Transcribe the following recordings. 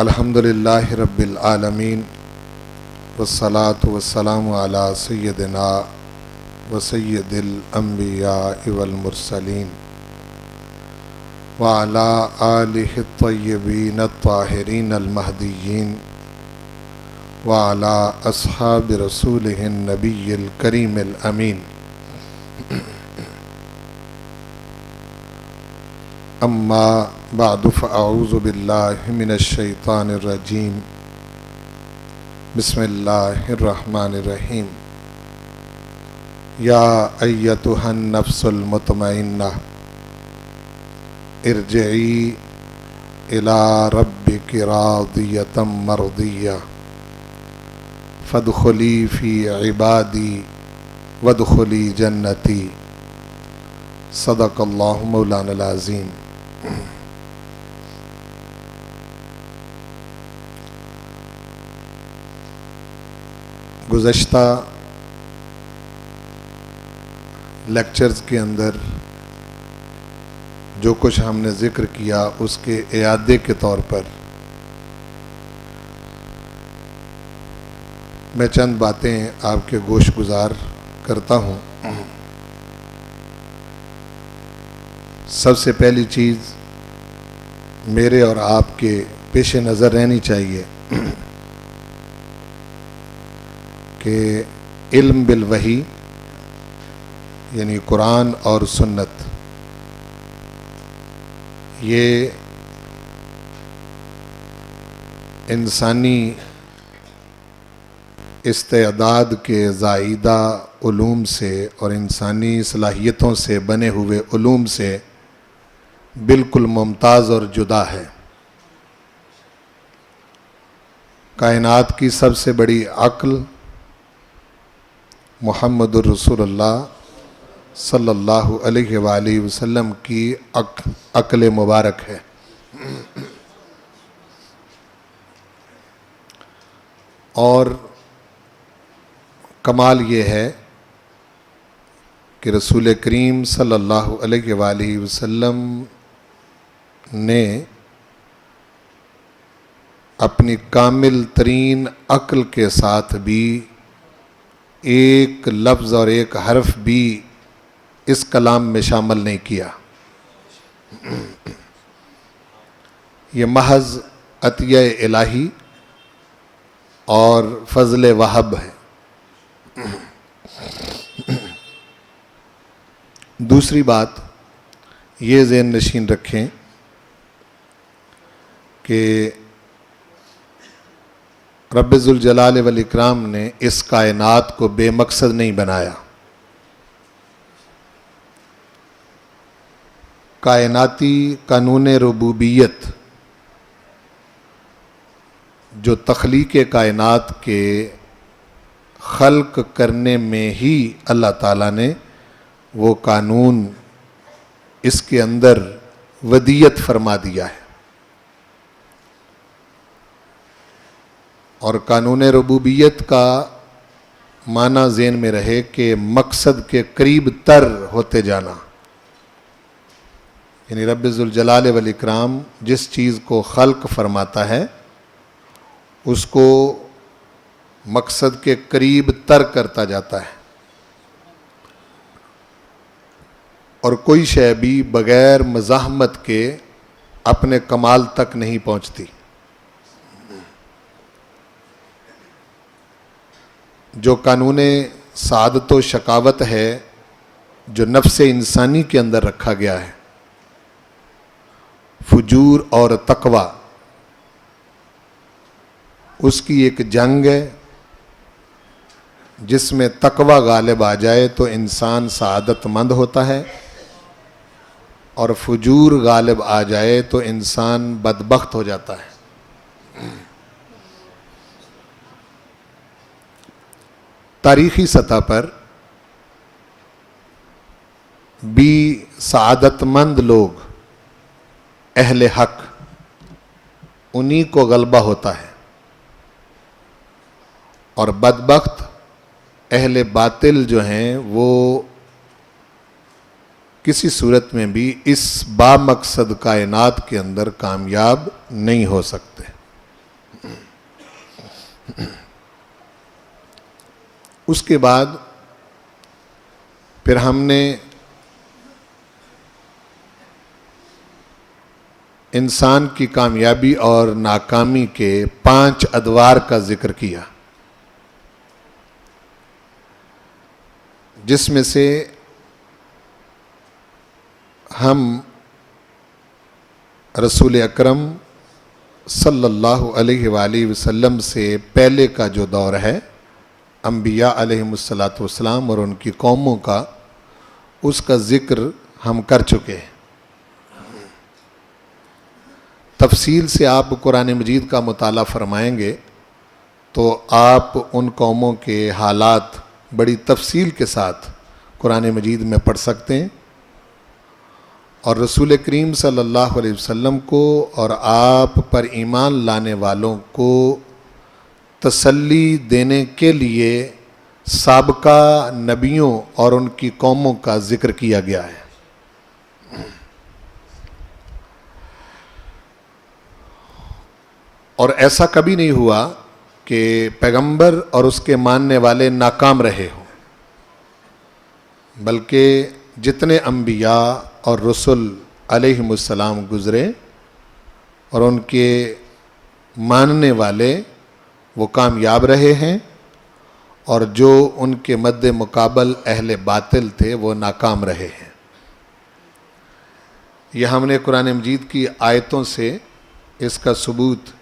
الحمدللہ رب العالمین والصلاة والسلام علی سیدنا و سید الانبیاء والمرسلین وعلی آلہ الطیبین الطاہرین المہدیین وعلی اصحاب رسولہ النبی الکریم الامین. اما بعد فاعوذ باللہ من الشیطان الرجیم. بسم اللہ الرحمن الرحیم. یا ایتھا النفس المطمئنہ ارجعی الی ربک راضیۃ مرضیہ فادخلی فی عبادی وادخلی جنتی. صدق اللہ مولانا العظیم. گزشتہ لیکچرز کے اندر جو کچھ ہم نے ذکر کیا اس کے اعادے کے طور پر میں چند باتیں آپ کے گوش گزار کرتا ہوں. سب سے پہلی چیز میرے اور آپ کے پیش نظر رہنی چاہیے کہ علم بالوحی یعنی قرآن اور سنت یہ انسانی استعداد کے زائدہ علوم سے اور انسانی صلاحیتوں سے بنے ہوئے علوم سے بالکل ممتاز اور جدا ہے. کائنات کی سب سے بڑی عقل محمد الرسول اللہ صلی اللہ علیہ وآلہ وسلم کی عقل مبارک ہے. اور کمال یہ ہے کہ رسول کریم صلی اللہ علیہ وآلہ وسلم نے اپنی کامل ترین عقل کے ساتھ بھی ایک لفظ اور ایک حرف بھی اس کلام میں شامل نہیں کیا. یہ محض عطیہ الہی اور فضل وہب ہے. دوسری بات یہ ذہن نشین رکھیں کہ رب ذوالجلال والاکرام نے اس کائنات کو بے مقصد نہیں بنایا. کائناتی قانون ربوبیت جو تخلیق کائنات کے خلق کرنے میں ہی اللہ تعالیٰ نے وہ قانون اس کے اندر ودیت فرما دیا ہے. اور قانون ربوبیت کا معنی ذہن میں رہے کہ مقصد کے قریب تر ہوتے جانا. یعنی رب ذوالجلال والاکرام جس چیز کو خلق فرماتا ہے اس کو مقصد کے قریب تر کرتا جاتا ہے. اور کوئی شے بھی بغیر مزاحمت کے اپنے کمال تک نہیں پہنچتی. جو قانون سعادت و شقاوت ہے جو نفس انسانی کے اندر رکھا گیا ہے، فجور اور تقوی، اس کی ایک جنگ ہے. جس میں تقوی غالب آ جائے تو انسان سعادت مند ہوتا ہے، اور فجور غالب آ جائے تو انسان بدبخت ہو جاتا ہے. تاریخی سطح پر بھی سعادت مند لوگ اہل حق انہی کو غلبہ ہوتا ہے، اور بدبخت اہل باطل جو ہیں وہ کسی صورت میں بھی اس با مقصد کائنات کے اندر کامیاب نہیں ہو سکتے. اس کے بعد پھر ہم نے انسان کی کامیابی اور ناکامی کے 5 ادوار کا ذکر کیا، جس میں سے ہم رسول اکرم صلی اللہ علیہ وآلہ وسلم سے پہلے کا جو دور ہے، انبیاء علیہم الصلاۃ والسلام اور ان کی قوموں کا، اس کا ذکر ہم کر چکے ہیں۔ تفصیل سے آپ قرآن مجید کا مطالعہ فرمائیں گے تو آپ ان قوموں کے حالات بڑی تفصیل کے ساتھ قرآن مجید میں پڑھ سکتے ہیں، اور رسول کریم صلی اللہ علیہ وسلم کو اور آپ پر ایمان لانے والوں کو تسلی دینے کے لیے سابقہ نبیوں اور ان کی قوموں کا ذکر کیا گیا ہے۔ اور ایسا کبھی نہیں ہوا کہ پیغمبر اور اس کے ماننے والے ناکام رہے ہوں، بلکہ جتنے انبیاء اور رسل علیہم السلام گزرے اور ان کے ماننے والے وہ کامیاب رہے ہیں، اور جو ان کے مد مقابل اہل باطل تھے وہ ناکام رہے ہیں۔ یہ ہم نے قرآن مجید کی آیتوں سے اس کا ثبوت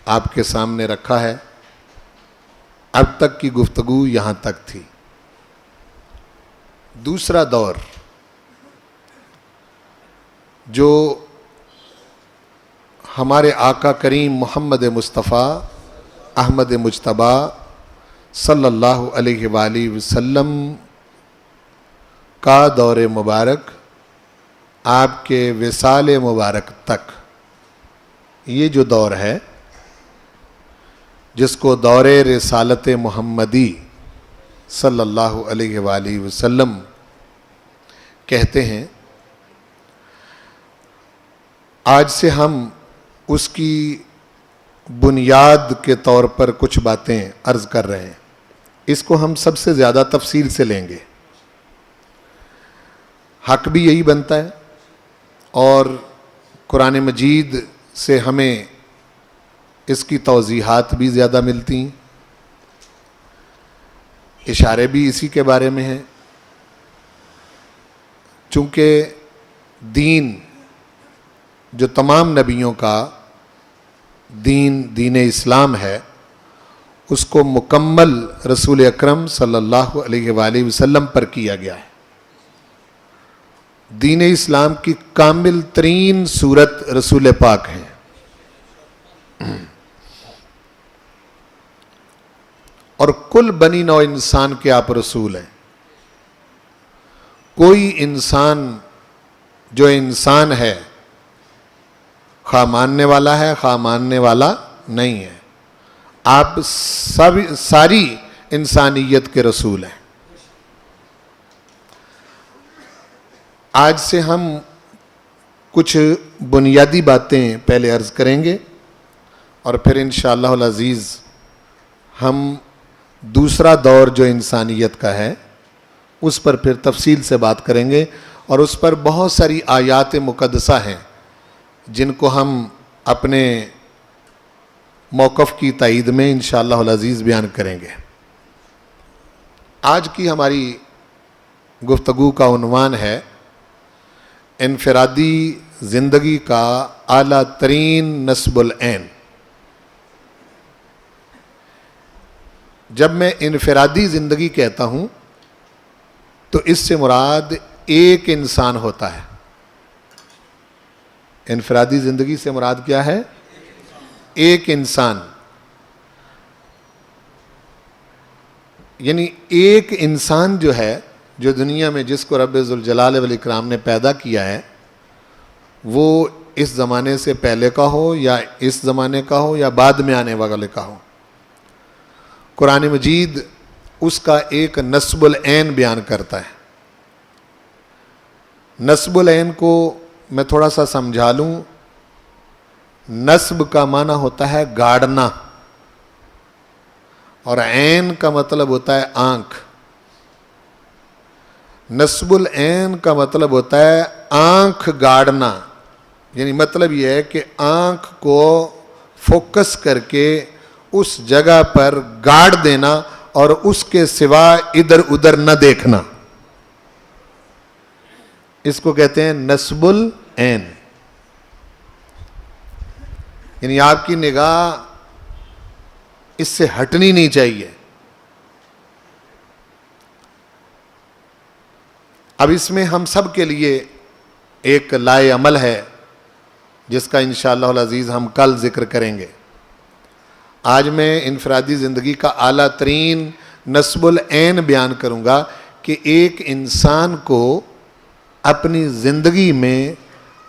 آپ کے سامنے رکھا ہے۔ اب تک کی گفتگو یہاں تک تھی۔ دوسرا دور جو ہمارے آقا کریم محمد مصطفیٰ احمد مجتبیٰ صلی اللہ علیہ وآلہ وسلم کا دور مبارک، آپ کے وصال مبارک تک، یہ جو دور ہے جس کو دور رسالت محمدی صلی اللہ علیہ وآلہ وسلم کہتے ہیں، آج سے ہم اس کی بنیاد کے طور پر کچھ باتیں عرض کر رہے ہیں۔ اس کو ہم سب سے زیادہ تفصیل سے لیں گے، حق بھی یہی بنتا ہے، اور قرآن مجید سے ہمیں اس کی توضیحات بھی زیادہ ملتی ہیں، اشارے بھی اسی کے بارے میں ہیں۔ چونکہ دین جو تمام نبیوں کا دین اسلام ہے، اس کو مکمل رسول اکرم صلی اللہ علیہ وآلہ وسلم پر کیا گیا ہے۔ دین اسلام کی کامل ترین صورت رسول پاک ہیں۔ اور کل بنی نوع انسان کے آپ رسول ہیں۔ کوئی انسان جو انسان ہے، خواہ ماننے والا ہے خواہ ماننے والا نہیں ہے، آپ ساری انسانیت کے رسول ہیں۔ آج سے ہم کچھ بنیادی باتیں پہلے عرض کریں گے، اور پھر انشاءاللہ العزیز ہم دوسرا دور جو انسانیت کا ہے اس پر پھر تفصیل سے بات کریں گے، اور اس پر بہت ساری آیات مقدسہ ہیں جن کو ہم اپنے موقف کی تائید میں انشاءاللہ العزیز بیان کریں گے۔ آج کی ہماری گفتگو کا عنوان ہے انفرادی زندگی کا اعلیٰ ترین نصب العین۔ جب میں انفرادی زندگی کہتا ہوں تو اس سے مراد ایک انسان ہوتا ہے۔ انفرادی زندگی سے مراد کیا ہے؟ ایک انسان، یعنی ایک انسان جو ہے، جو دنیا میں جس کو رب ذوالجلال والاکرام نے پیدا کیا ہے، وہ اس زمانے سے پہلے کا ہو یا اس زمانے کا ہو یا بعد میں آنے والے کا ہو، قرآن مجید اس کا ایک نصب العین بیان کرتا ہے۔ نصب العین کو میں تھوڑا سا سمجھا لوں۔ نصب کا معنی ہوتا ہے گاڑنا، اور عین کا مطلب ہوتا ہے آنکھ. نصب العین کا مطلب ہوتا ہے آنکھ گاڑنا. یعنی مطلب یہ ہے کہ آنکھ کو فوکس کر کے اس جگہ پر گاڑ دینا اور اس کے سوا ادھر ادھر نہ دیکھنا. اس کو کہتے ہیں نصب العین. یعنی آپ کی نگاہ اس سے ہٹنی نہیں چاہیے. اب اس میں ہم سب کے لیے ایک لائے عمل ہے جس کا انشاءاللہ العزیز ہم کل ذکر کریں گے. آج میں انفرادی زندگی کا اعلیٰ ترین نصب العین بیان کروں گا کہ ایک انسان کو اپنی زندگی میں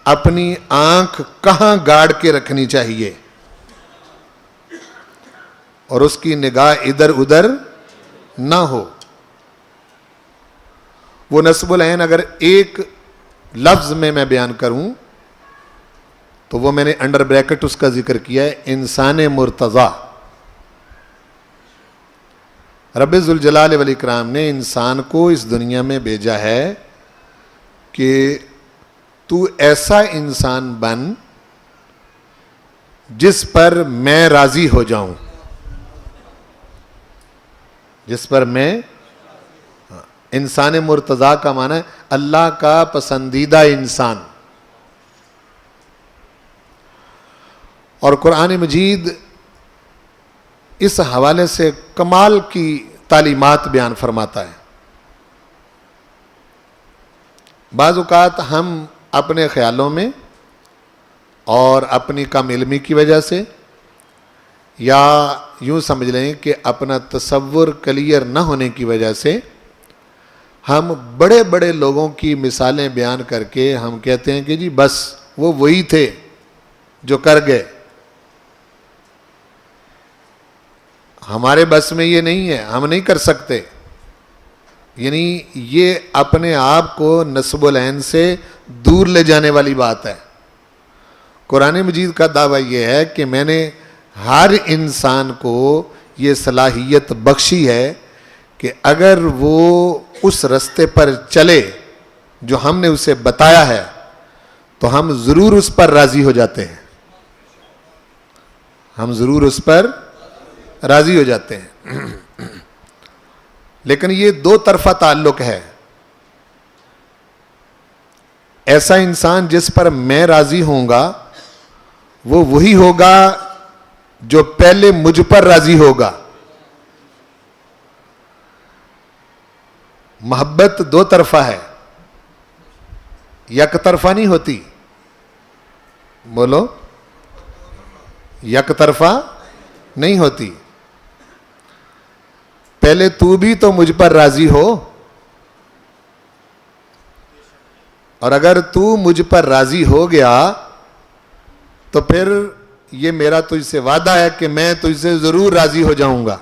اپنی آنکھ کہاں گاڑ کے رکھنی چاہیے اور اس کی نگاہ ادھر ادھر نہ ہو. وہ نصب العین اگر ایک لفظ میں بیان کروں تو وہ میں نے انڈر بریکٹ اس کا ذکر کیا ہے, انسان مرتضی. رب ذوالجلال والاکرام نے انسان کو اس دنیا میں بھیجا ہے کہ تو ایسا انسان بن جس پر میں راضی ہو جاؤں, جس پر میں. انسان مرتضی کا معنی ہے اللہ کا پسندیدہ انسان. اور قرآن مجید اس حوالے سے کمال کی تعلیمات بیان فرماتا ہے. بعض اوقات ہم اپنے خیالوں میں اور اپنی کم علمی کی وجہ سے یا یوں سمجھ لیں کہ اپنا تصور کلیئر نہ ہونے کی وجہ سے ہم بڑے بڑے لوگوں کی مثالیں بیان کر کے ہم کہتے ہیں کہ جی بس وہ وہی تھے جو کر گئے, ہمارے بس میں یہ نہیں ہے, ہم نہیں کر سکتے. یعنی یہ اپنے آپ کو نصب العین سے دور لے جانے والی بات ہے. قرآن مجید کا دعویٰ یہ ہے کہ میں نے ہر انسان کو یہ صلاحیت بخشی ہے کہ اگر وہ اس رستے پر چلے جو ہم نے اسے بتایا ہے تو ہم ضرور اس پر راضی ہو جاتے ہیں, ہم ضرور اس پر راضی ہو جاتے ہیں. لیکن یہ دو طرفہ تعلق ہے. ایسا انسان جس پر میں راضی ہوں گا وہ وہی ہوگا جو پہلے مجھ پر راضی ہوگا. محبت دو طرفہ ہے, یک طرفہ نہیں ہوتی. بولو, یک طرفہ نہیں ہوتی. پہلے تو بھی تو مجھ پر راضی ہو, اور اگر تو مجھ پر راضی ہو گیا تو پھر یہ میرا تجھ سے وعدہ ہے کہ میں تجھ سے ضرور راضی ہو جاؤں گا.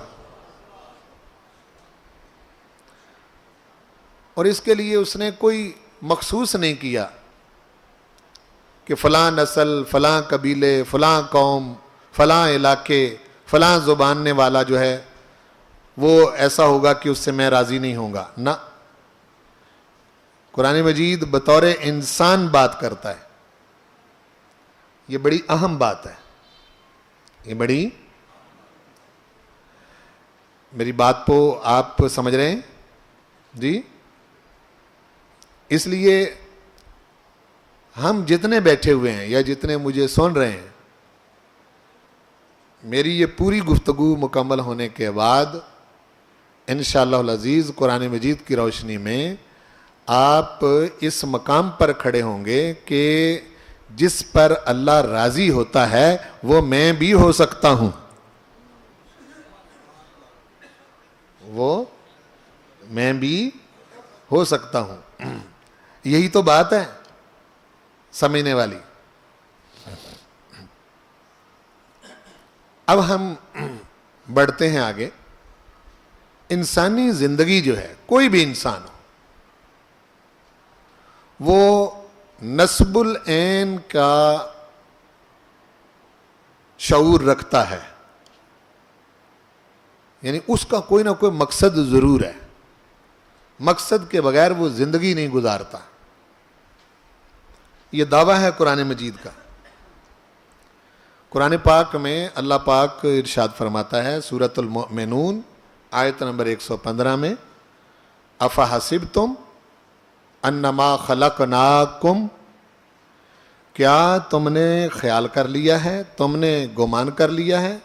اور اس کے لیے اس نے کوئی مخصوص نہیں کیا کہ فلاں نسل, فلاں قبیلے, فلاں قوم, فلاں علاقے, فلاں زباننے والا جو ہے وہ ایسا ہوگا کہ اس سے میں راضی نہیں ہوں گا. نہ, قرآن مجید بطور انسان بات کرتا ہے. یہ بڑی اہم بات ہے. یہ بڑی, میری بات کو آپ سمجھ رہے ہیں جی؟ اس لیے ہم جتنے بیٹھے ہوئے ہیں یا جتنے مجھے سن رہے ہیں, میری یہ پوری گفتگو مکمل ہونے کے بعد انشاءاللہ العزیز قرآن مجید کی روشنی میں آپ اس مقام پر کھڑے ہوں گے کہ جس پر اللہ راضی ہوتا ہے وہ میں بھی ہو سکتا ہوں, وہ میں بھی ہو سکتا ہوں. یہی تو بات ہے سمجھنے والی. اب ہم بڑھتے ہیں آگے. انسانی زندگی جو ہے, کوئی بھی انسان ہو, وہ نصب العین کا شعور رکھتا ہے. یعنی اس کا کوئی نہ کوئی مقصد ضرور ہے، مقصد کے بغیر وہ زندگی نہیں گزارتا. یہ دعویٰ ہے قرآن مجید کا. قرآن پاک میں اللہ پاک ارشاد فرماتا ہے سورۃ المؤمنون آیت نمبر 115 میں، افحسبتم انما خلقناکم، کیا تم نے خیال کر لیا ہے، تم نے گمان کر لیا ہے،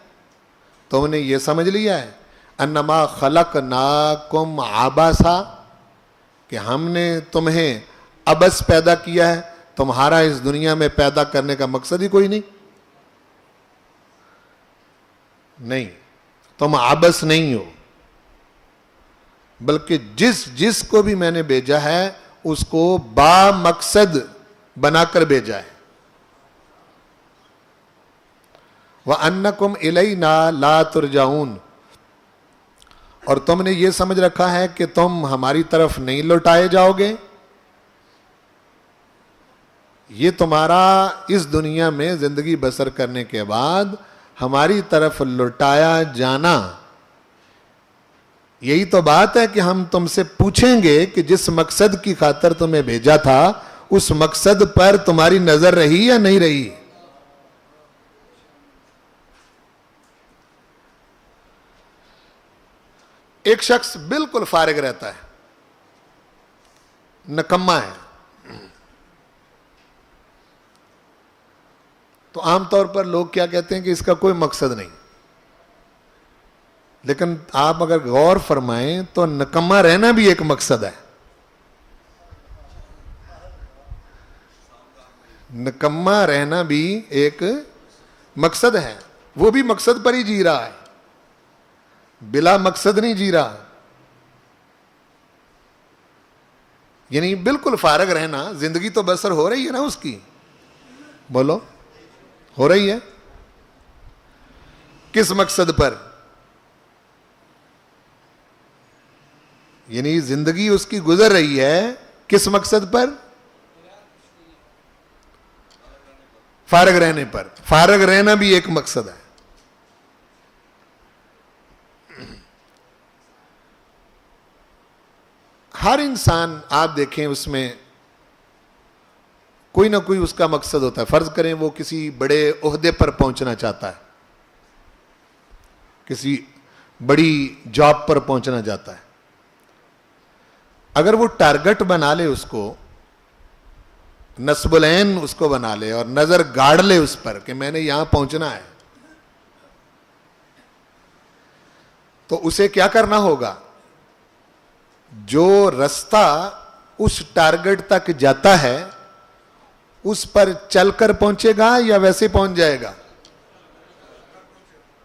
تم نے یہ سمجھ لیا ہے، انما خلقناکم عبثا، کہ ہم نے تمہیں عبث پیدا کیا ہے، تمہارا اس دنیا میں پیدا کرنے کا مقصد ہی کوئی نہیں، تم عبث نہیں ہو، بلکہ جس کو بھی میں نے بھیجا ہے اس کو با مقصد بنا کر بھیجا ہے. وَأَنَّكُمْ إِلَيْنَا لَا تُرْجَعُونَ، اور تم نے یہ سمجھ رکھا ہے کہ تم ہماری طرف نہیں لوٹائے جاؤ گے. یہ تمہارا اس دنیا میں زندگی بسر کرنے کے بعد ہماری طرف لوٹایا جانا، یہی تو بات ہے کہ ہم تم سے پوچھیں گے کہ جس مقصد کی خاطر تمہیں بھیجا تھا اس مقصد پر تمہاری نظر رہی یا نہیں رہی. ایک شخص بالکل فارغ رہتا ہے، نکما ہے، تو عام طور پر لوگ کیا کہتے ہیں کہ اس کا کوئی مقصد نہیں. لیکن آپ اگر غور فرمائیں تو نکما رہنا بھی ایک مقصد ہے. نکما رہنا بھی ایک مقصد ہے، وہ بھی مقصد پر ہی جی رہا ہے، بلا مقصد نہیں جی رہا. یعنی بالکل فارغ رہنا، زندگی تو بسر ہو رہی ہے نا اس کی، بولو ہو رہی ہے، کس مقصد پر؟ یعنی زندگی اس کی گزر رہی ہے کس مقصد پر؟ فارغ رہنے پر. فارغ رہنا بھی ایک مقصد ہے. ہر انسان آپ دیکھیں اس میں کوئی نہ کوئی اس کا مقصد ہوتا ہے. فرض کریں وہ کسی بڑے عہدے پر پہنچنا چاہتا ہے، کسی بڑی جاب پر پہنچنا چاہتا ہے. اگر وہ ٹارگٹ بنا لے اس کو، نصب العین اس کو بنا لے اور نظر گاڑ لے اس پر کہ میں نے یہاں پہنچنا ہے، تو اسے کیا کرنا ہوگا؟ جو رستہ اس ٹارگٹ تک جاتا ہے اس پر چل کر پہنچے گا یا ویسے پہنچ جائے گا؟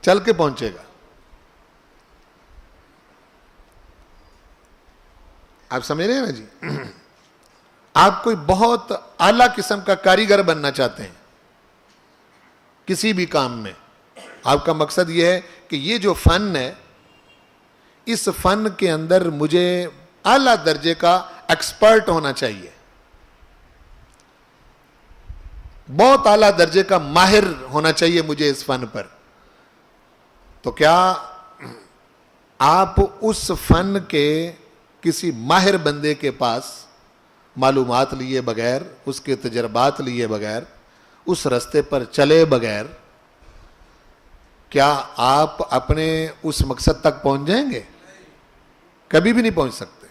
چل کے پہنچے گا. آپ سمجھ رہے ہیں نا جی؟ آپ کوئی بہت اعلیٰ قسم کا کاریگر بننا چاہتے ہیں کسی بھی کام میں، آپ کا مقصد یہ ہے کہ یہ جو فن ہے اس فن کے اندر مجھے اعلیٰ درجے کا ایکسپرٹ ہونا چاہیے، بہت اعلیٰ درجے کا ماہر ہونا چاہیے مجھے اس فن پر. تو کیا آپ اس فن کے کسی ماہر بندے کے پاس معلومات لیے بغیر، اس کے تجربات لیے بغیر، اس رستے پر چلے بغیر کیا آپ اپنے اس مقصد تک پہنچ جائیں گے؟ کبھی بھی نہیں پہنچ سکتے.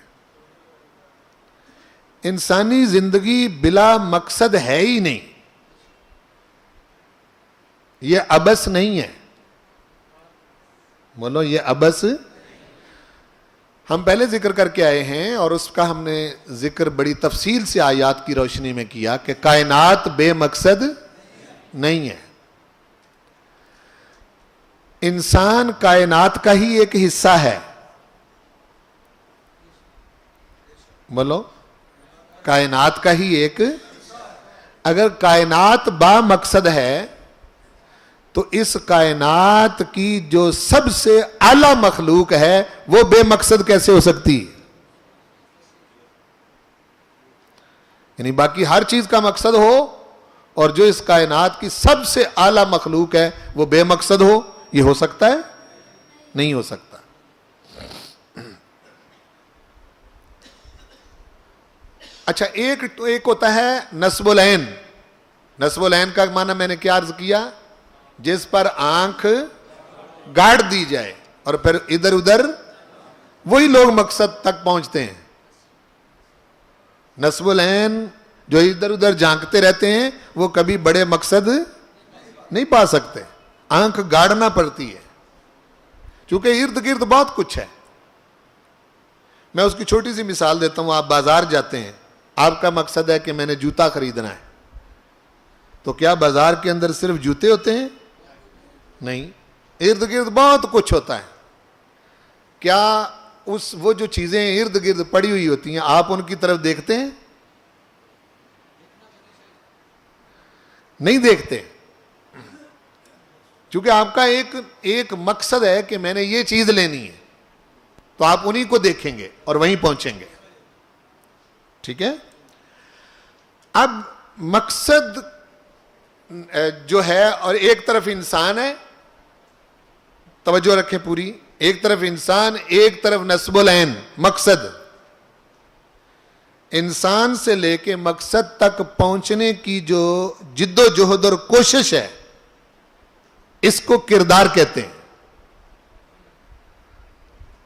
انسانی زندگی بلا مقصد ہے ہی نہیں، یہ عبث نہیں ہے. بولو یہ عبث. ہم پہلے ذکر کر کے آئے ہیں اور اس کا ہم نے ذکر بڑی تفصیل سے آیات کی روشنی میں کیا کہ کائنات بے مقصد نہیں ہے. انسان کائنات کا ہی ایک حصہ ہے. بولو کائنات کا ہی ایک. اگر کائنات با مقصد ہے تو اس کائنات کی جو سب سے اعلیٰ مخلوق ہے وہ بے مقصد کیسے ہو سکتی؟ یعنی باقی ہر چیز کا مقصد ہو اور جو اس کائنات کی سب سے اعلیٰ مخلوق ہے وہ بے مقصد ہو، یہ ہو سکتا ہے؟ نہیں ہو سکتا. اچھا ایک ہوتا ہے نصب العین. نصب العین کا معنی میں نے کیا عرض کیا؟ جس پر آنکھ گاڑ دی جائے اور پھر ادھر ادھر وہی لوگ مقصد تک پہنچتے ہیں. نصب العین جو ادھر ادھر جھانکتے رہتے ہیں وہ کبھی بڑے مقصد نہیں پا سکتے. آنکھ گاڑنا پڑتی ہے چونکہ ارد گرد بہت کچھ ہے. میں اس کی چھوٹی سی مثال دیتا ہوں. آپ بازار جاتے ہیں, آپ کا مقصد ہے کہ میں نے جوتا خریدنا ہے, تو کیا بازار کے اندر صرف جوتے ہوتے ہیں؟ نہیں, ارد گرد بہت کچھ ہوتا ہے. کیا وہ جو چیزیں ارد گرد پڑی ہوئی ہوتی ہیں آپ ان کی طرف دیکھتے ہیں؟ نہیں دیکھتے, کیونکہ آپ کا ایک مقصد ہے کہ میں نے یہ چیز لینی ہے, تو آپ انہی کو دیکھیں گے اور وہیں پہنچیں گے. ٹھیک ہے. اب مقصد جو ہے, اور ایک طرف انسان ہے, توجہ رکھیں پوری, ایک طرف انسان, ایک طرف نصب العین مقصد. انسان سے لے کے مقصد تک پہنچنے کی جو جد و جہد اور کوشش ہے, اس کو کردار کہتے ہیں.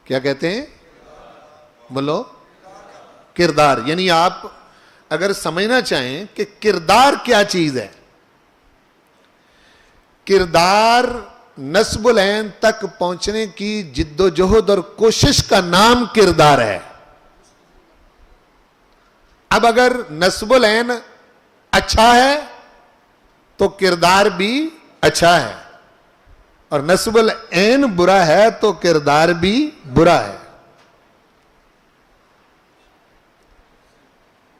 کیا کہتے ہیں؟ بولو. کردار. یعنی آپ اگر سمجھنا چاہیں کہ کردار کیا چیز ہے, کردار نصب العین تک پہنچنے کی جد و جہد اور کوشش کا نام کردار ہے. اب اگر نصب العین اچھا ہے تو کردار بھی اچھا ہے, اور نصب العین برا ہے تو کردار بھی برا ہے.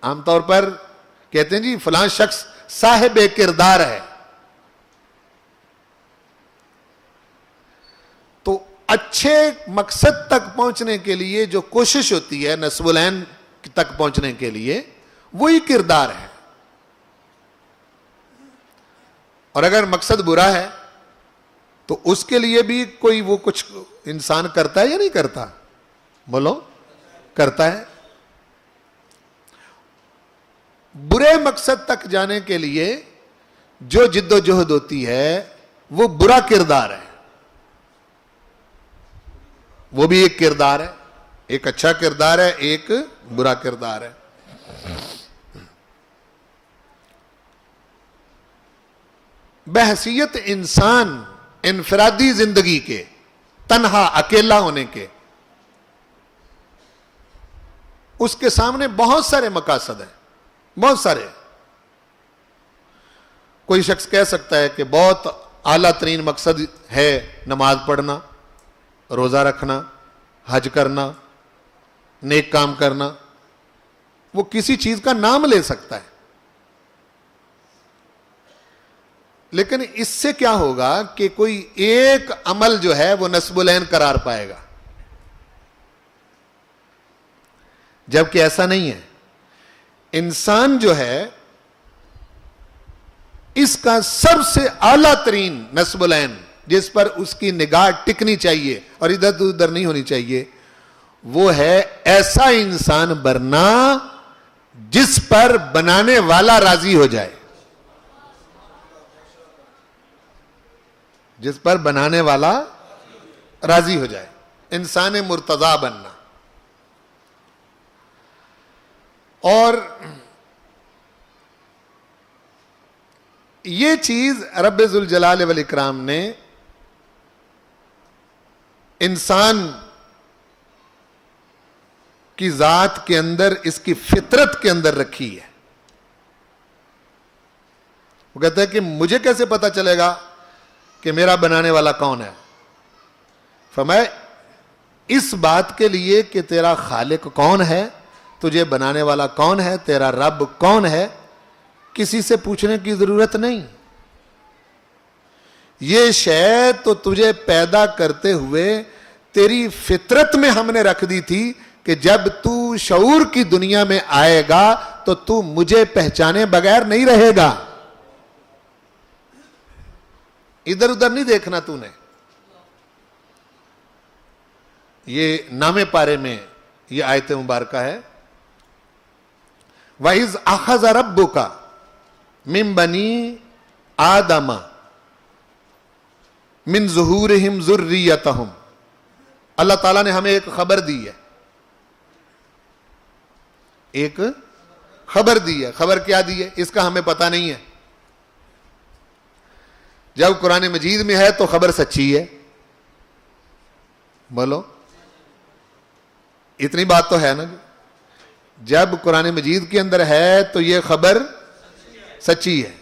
عام طور پر کہتے ہیں جی فلاں شخص صاحب کردار ہے. تو اچھے مقصد تک پہنچنے کے لیے جو کوشش ہوتی ہے نصب العین تک پہنچنے کے لیے, وہی کردار ہے. اور اگر مقصد برا ہے تو اس کے لیے بھی کوئی وہ کچھ انسان کرتا ہے یا نہیں کرتا؟ بولو. کرتا ہے. برے مقصد تک جانے کے لیے جو جد و جہد ہوتی ہے وہ برا کردار ہے. وہ بھی ایک کردار ہے, ایک اچھا کردار ہے, ایک برا کردار ہے. بحیثیت انسان انفرادی زندگی کے, تنہا اکیلا ہونے کے, اس کے سامنے بہت سارے مقاصد ہیں, بہت سارے. کوئی شخص کہہ سکتا ہے کہ بہت اعلیٰ ترین مقصد ہے نماز پڑھنا, روزہ رکھنا, حج کرنا, نیک کام کرنا. وہ کسی چیز کا نام لے سکتا ہے, لیکن اس سے کیا ہوگا کہ کوئی ایک عمل جو ہے وہ نصب العین قرار پائے گا, جبکہ ایسا نہیں ہے. انسان جو ہے اس کا سب سے اعلیٰ ترین نصب العین جس پر اس کی نگاہ ٹکنی چاہیے اور ادھر ادھر نہیں ہونی چاہیے, وہ ہے ایسا انسان بننا جس پر بنانے والا راضی ہو جائے. جس پر بنانے والا راضی ہو جائے, انسان مرتضی بننا. اور یہ چیز رب ذوالجلال والاکرام نے انسان کی ذات کے اندر, اس کی فطرت کے اندر رکھی ہے. وہ کہتا ہے کہ مجھے کیسے پتا چلے گا کہ میرا بنانے والا کون ہے؟ فرمایا اس بات کے لیے کہ تیرا خالق کون ہے, تجھے بنانے والا کون ہے, تیرا رب کون ہے, کسی سے پوچھنے کی ضرورت نہیں. یہ شے تو تجھے پیدا کرتے ہوئے تیری فطرت میں ہم نے رکھ دی تھی کہ جب تو شعور کی دنیا میں آئے گا تو تو مجھے پہچانے بغیر نہیں رہے گا. ادھر ادھر نہیں دیکھنا تو نے. یہ نامے پارے میں یہ آیت مبارکہ ہے. وَإِذْ أَخَذَ رَبُّكَ مِن بَنِي آدَمَ مِن ظُهُورِهِمْ ذُرِّيَّتَهُمْ. اللہ تعالیٰ نے ہمیں ایک خبر دی ہے، ایک خبر دی ہے. خبر کیا دی ہے اس کا ہمیں پتہ نہیں ہے. جب قرآن مجید میں ہے تو خبر سچی ہے. بولو، اتنی بات تو ہے نا. جب قرآن مجید کے اندر ہے تو یہ خبر سچی ہے.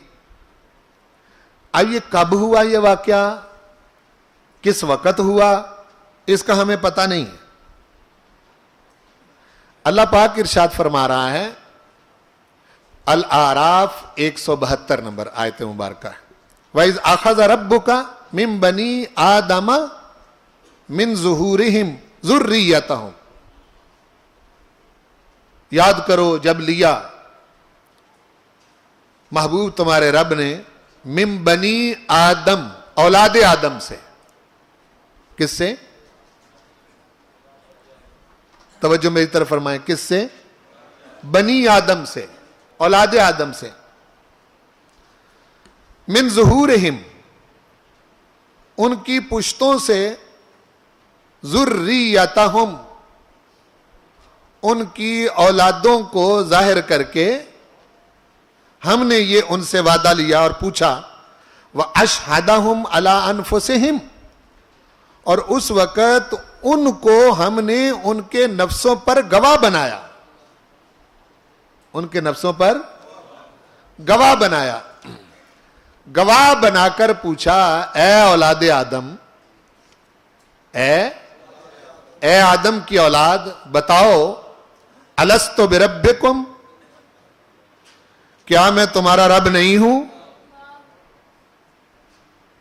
اب یہ کب ہوا یہ واقعہ، کس وقت ہوا، اس کا ہمیں پتہ نہیں ہے. اللہ پاک ارشاد فرما رہا ہے، الاعراف 172 نمبر آیت مبارکہ ہے، وَإِذْ أَخَذَ رَبُّكَ مِن بَنِي آدَمَ مِن ظُهُورِهِمْ ذُرِّيَّتَهُمْ. یاد کرو جب لیا محبوب تمہارے رب نے من بنی آدم، اولاد آدم سے. کس سے؟ توجہ میری طرف فرمائیں، کس سے؟ بنی آدم سے، اولاد آدم سے. من ظہورہم، ان کی پشتوں سے، ذریتہم، ان کی اولادوں کو ظاہر کر کے ہم نے یہ ان سے وعدہ لیا اور پوچھا، وَأَشْهَدَهُمْ عَلَىٰ أَنفُسِهِمْ، اور اس وقت ان کو ہم نے ان کے نفسوں پر گواہ بنایا. ان کے نفسوں پر گواہ بنایا. گواہ بنا کر پوچھا، اے اولاد آدم، اے آدم کی اولاد، بتاؤ، الست بربکم، کیا میں تمہارا رب نہیں ہوں؟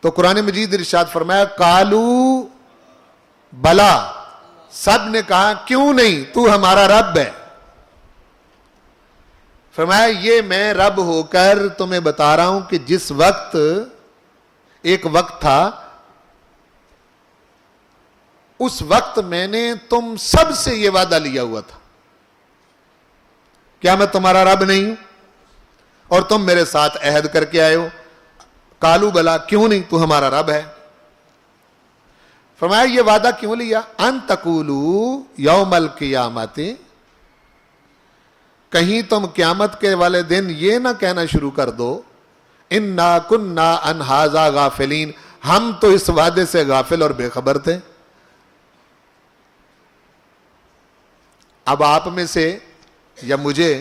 تو قرآن مجید ارشاد فرمایا، قالو بلا، سب نے کہا کیوں نہیں، تو ہمارا رب ہے. فرمایا یہ میں رب ہو کر تمہیں بتا رہا ہوں کہ جس وقت، ایک وقت تھا، اس وقت میں نے تم سب سے یہ وعدہ لیا ہوا تھا، کیا میں تمہارا رب نہیں ہوں؟ اور تم میرے ساتھ عہد کر کے آئے ہو. قالو بلا، کیوں نہیں، تو ہمارا رب ہے. فرمایا یہ وعدہ کیوں لیا؟ ان تقولو یوم القیامت، کہیں تم قیامت کے والے دن یہ نہ کہنا شروع کر دو، انا کنا عن ھذا غافلین، ہم تو اس وعدے سے غافل اور بے خبر تھے. اب آپ میں سے یا مجھے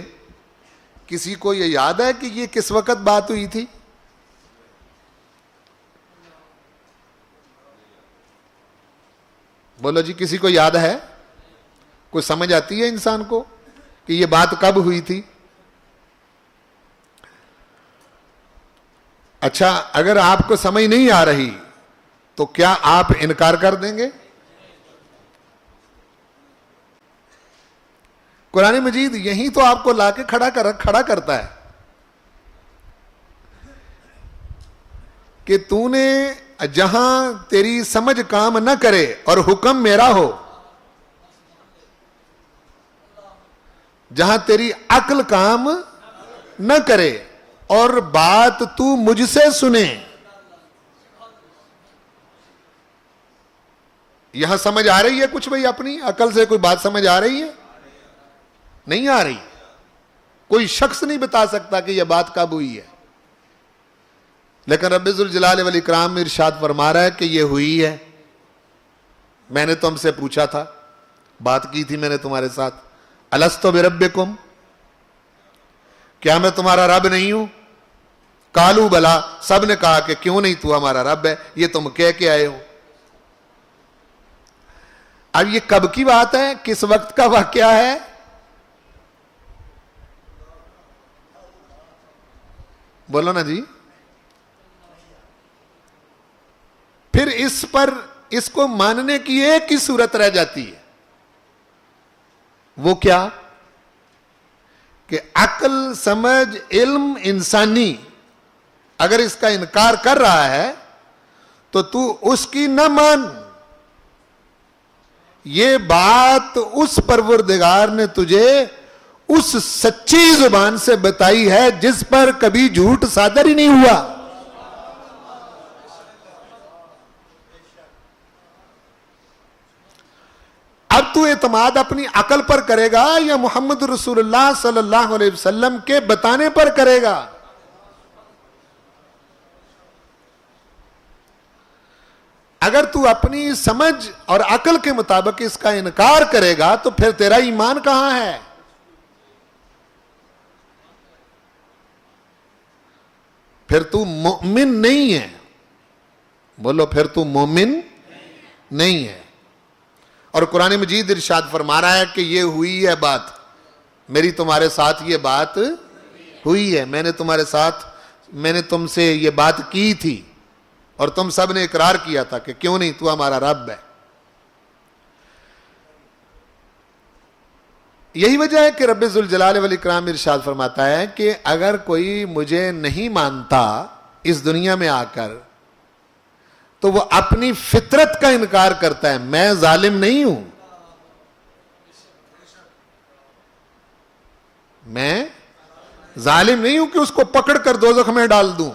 کسی کو یہ یاد ہے کہ یہ کس وقت بات ہوئی تھی؟ بولو جی، کسی کو یاد ہے؟ کوئی سمجھ آتی ہے انسان کو کہ یہ بات کب ہوئی تھی؟ اچھا، اگر آپ کو سمجھ نہیں آ رہی تو کیا آپ انکار کر دیں گے؟ قرآن مجید یہی تو آپ کو لا کے کھڑا کرتا ہے کہ تو نے جہاں تیری سمجھ کام نہ کرے اور حکم میرا ہو، جہاں تیری عقل کام نہ کرے اور بات تو مجھ سے سنے. یہاں سمجھ آ رہی ہے کچھ بھئی؟ اپنی عقل سے کوئی بات سمجھ آ رہی ہے؟ نہیں آ رہی. کوئی شخص نہیں بتا سکتا کہ یہ بات کب ہوئی ہے، لیکن رب ذوالجلال والاکرام میں ارشاد فرما رہا ہے کہ یہ ہوئی ہے. میں نے تم سے پوچھا تھا، بات کی تھی میں نے تمہارے ساتھ، الست بربکم، کیا میں تمہارا رب نہیں ہوں؟ قالو بلا، سب نے کہا کہ کیوں نہیں، تو ہمارا رب ہے، یہ تم کہہ کے آئے ہو. اب یہ کب کی بات ہے، کس وقت کا واقعہ ہے؟ بولو نا جی. پھر اس پر، اس کو ماننے کی ایک ہی صورت رہ جاتی ہے، وہ کیا کہ عقل، سمجھ، علم انسانی اگر اس کا انکار کر رہا ہے تو اس کی نہ مان. یہ بات اس پروردگار نے تجھے اس سچی زبان سے بتائی ہے جس پر کبھی جھوٹ صادر ہی نہیں ہوا. اب تو اعتماد اپنی عقل پر کرے گا یا محمد رسول اللہ صلی اللہ علیہ وسلم کے بتانے پر کرے گا؟ اگر تو اپنی سمجھ اور عقل کے مطابق اس کا انکار کرے گا تو پھر تیرا ایمان کہاں ہے؟ پھر تو مومن نہیں ہے. بولو، پھر تو مومن نہیں ہے. اور قرآن مجید ارشاد فرما رہا ہے کہ یہ ہوئی ہے بات، میری تمہارے ساتھ یہ بات ہوئی ہے، میں نے تم سے یہ بات کی تھی اور تم سب نے اقرار کیا تھا کہ کیوں نہیں، تو ہمارا رب ہے. یہی وجہ ہے کہ رب ذوالجلال والاکرام ارشاد فرماتا ہے کہ اگر کوئی مجھے نہیں مانتا اس دنیا میں آ کر تو وہ اپنی فطرت کا انکار کرتا ہے. میں ظالم نہیں ہوں، میں ظالم نہیں ہوں کہ اس کو پکڑ کر دوزخ میں ڈال دوں.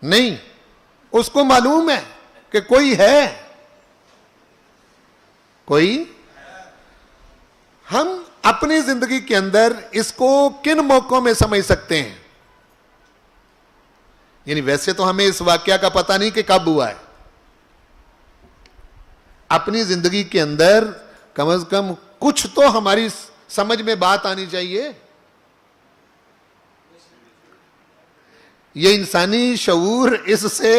نہیں، اس کو معلوم ہے کہ کوئی ہے. ہم اپنی زندگی کے اندر اس کو کن موقعوں میں سمجھ سکتے ہیں؟ یعنی ویسے تو ہمیں اس واقعہ کا پتہ نہیں کہ کب ہوا ہے. اپنی زندگی کے اندر کم از کم کچھ تو ہماری سمجھ میں بات آنی چاہیے. یہ انسانی شعور اس سے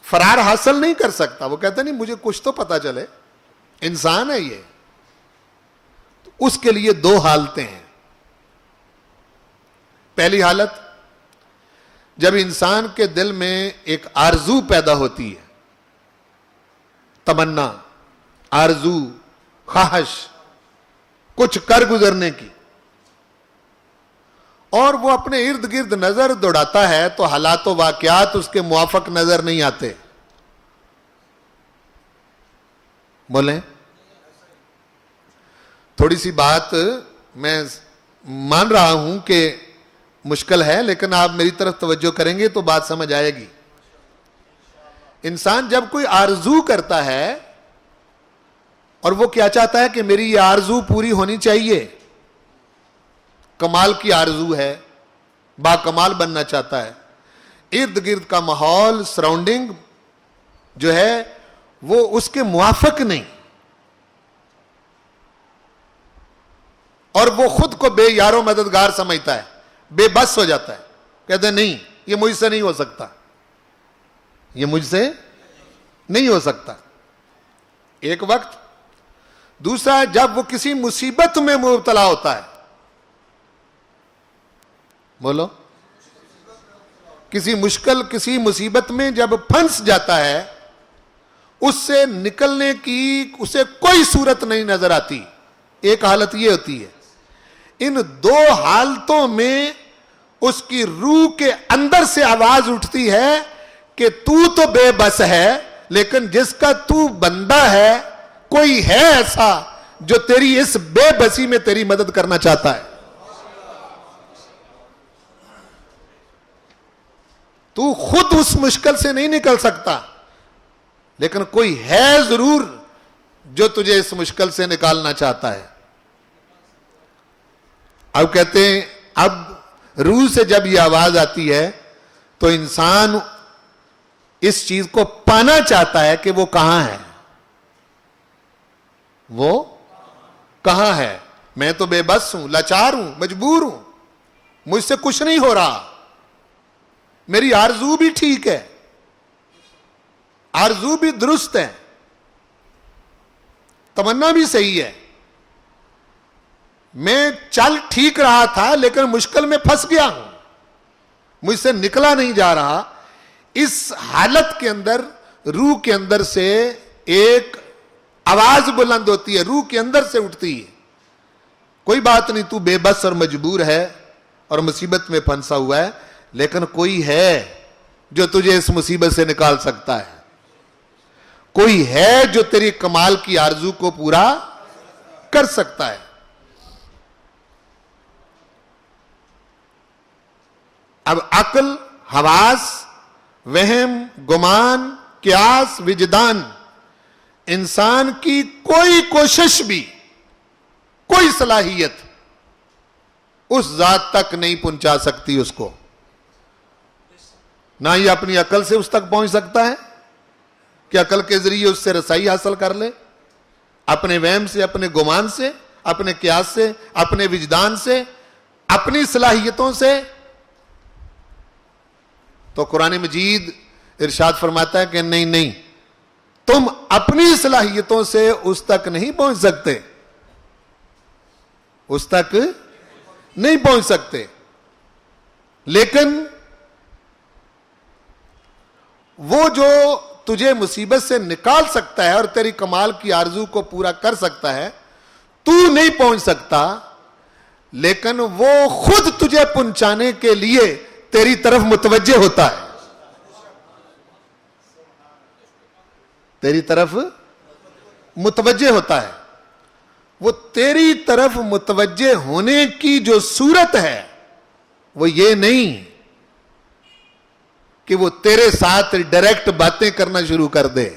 فرار حاصل نہیں کر سکتا. وہ کہتا نہیں مجھے کچھ تو پتا چلے، انسان ہے یہ. تو اس کے لیے دو حالتیں ہیں. پہلی حالت، جب انسان کے دل میں ایک آرزو پیدا ہوتی ہے، تمنا، آرزو، خواہش کچھ کر گزرنے کی، اور وہ اپنے ارد گرد نظر دوڑاتا ہے تو حالات و واقعات اس کے موافق نظر نہیں آتے. بولیں، تھوڑی سی بات میں مان رہا ہوں کہ مشکل ہے، لیکن آپ میری طرف توجہ کریں گے تو بات سمجھ آئے گی. انسان جب کوئی آرزو کرتا ہے اور وہ کیا چاہتا ہے کہ میری یہ آرزو پوری ہونی چاہیے، کمال کی آرزو ہے، با کمال بننا چاہتا ہے، ارد گرد کا ماحول، سراؤنڈنگ جو ہے وہ اس کے موافق نہیں، اور وہ خود کو بے یار و مددگار سمجھتا ہے، بے بس ہو جاتا ہے، کہتے ہیں نہیں یہ مجھ سے نہیں ہو سکتا، یہ مجھ سے نہیں ہو سکتا. ایک وقت. دوسرا، جب وہ کسی مصیبت میں مبتلا ہوتا ہے، بولو، کسی مصیبت میں جب پھنس جاتا ہے، اس سے نکلنے کی اسے کوئی صورت نہیں نظر آتی. ایک حالت یہ ہوتی ہے. ان دو حالتوں میں اس کی روح کے اندر سے آواز اٹھتی ہے کہ تو بے بس ہے، لیکن جس کا تو بندہ ہے کوئی ہے ایسا جو تیری اس بے بسی میں تیری مدد کرنا چاہتا ہے. تو خود اس مشکل سے نہیں نکل سکتا، لیکن کوئی ہے ضرور جو تجھے اس مشکل سے نکالنا چاہتا ہے. اب کہتے ہیں اب روح سے جب یہ آواز آتی ہے تو انسان اس چیز کو پانا چاہتا ہے کہ وہ کہاں ہے، وہ کہاں ہے. میں تو بے بس ہوں، لاچار ہوں، مجبور ہوں، مجھ سے کچھ نہیں ہو رہا. میری آرزو بھی ٹھیک ہے، آرزو بھی درست ہے، تمنا بھی صحیح ہے، میں چل ٹھیک رہا تھا لیکن مشکل میں پھنس گیا ہوں، مجھ سے نکلا نہیں جا رہا. اس حالت کے اندر روح کے اندر سے ایک آواز بلند ہوتی ہے، روح کے اندر سے اٹھتی ہے، کوئی بات نہیں، تو بے بس اور مجبور ہے اور مصیبت میں پھنسا ہوا ہے، لیکن کوئی ہے جو تجھے اس مصیبت سے نکال سکتا ہے، کوئی ہے جو تیری کمال کی آرزو کو پورا کر سکتا ہے. اب عقل، حواس، وہم، گمان، قیاس، وجدان، انسان کی کوئی کوشش بھی، کوئی صلاحیت اس ذات تک نہیں پہنچا سکتی اس کو. نہ ہی اپنی عقل سے اس تک پہنچ سکتا ہے کہ عقل کے ذریعے اس سے رسائی حاصل کر لے، اپنے وہم سے، اپنے گمان سے، اپنے قیاس سے، اپنے وجدان سے، اپنی صلاحیتوں سے. تو قرآن مجید ارشاد فرماتا ہے کہ نہیں، تم اپنی صلاحیتوں سے اس تک نہیں پہنچ سکتے، اس تک نہیں پہنچ سکتے. لیکن وہ جو تجھے مصیبت سے نکال سکتا ہے اور تیری کمال کی آرزو کو پورا کر سکتا ہے، تو نہیں پہنچ سکتا، لیکن وہ خود تجھے پہنچانے کے لیے تیری طرف متوجہ ہوتا ہے، تیری طرف متوجہ ہوتا ہے. وہ تیری طرف متوجہ ہونے کی جو صورت ہے وہ یہ نہیں کہ وہ تیرے ساتھ ڈائریکٹ باتیں کرنا شروع کر دے.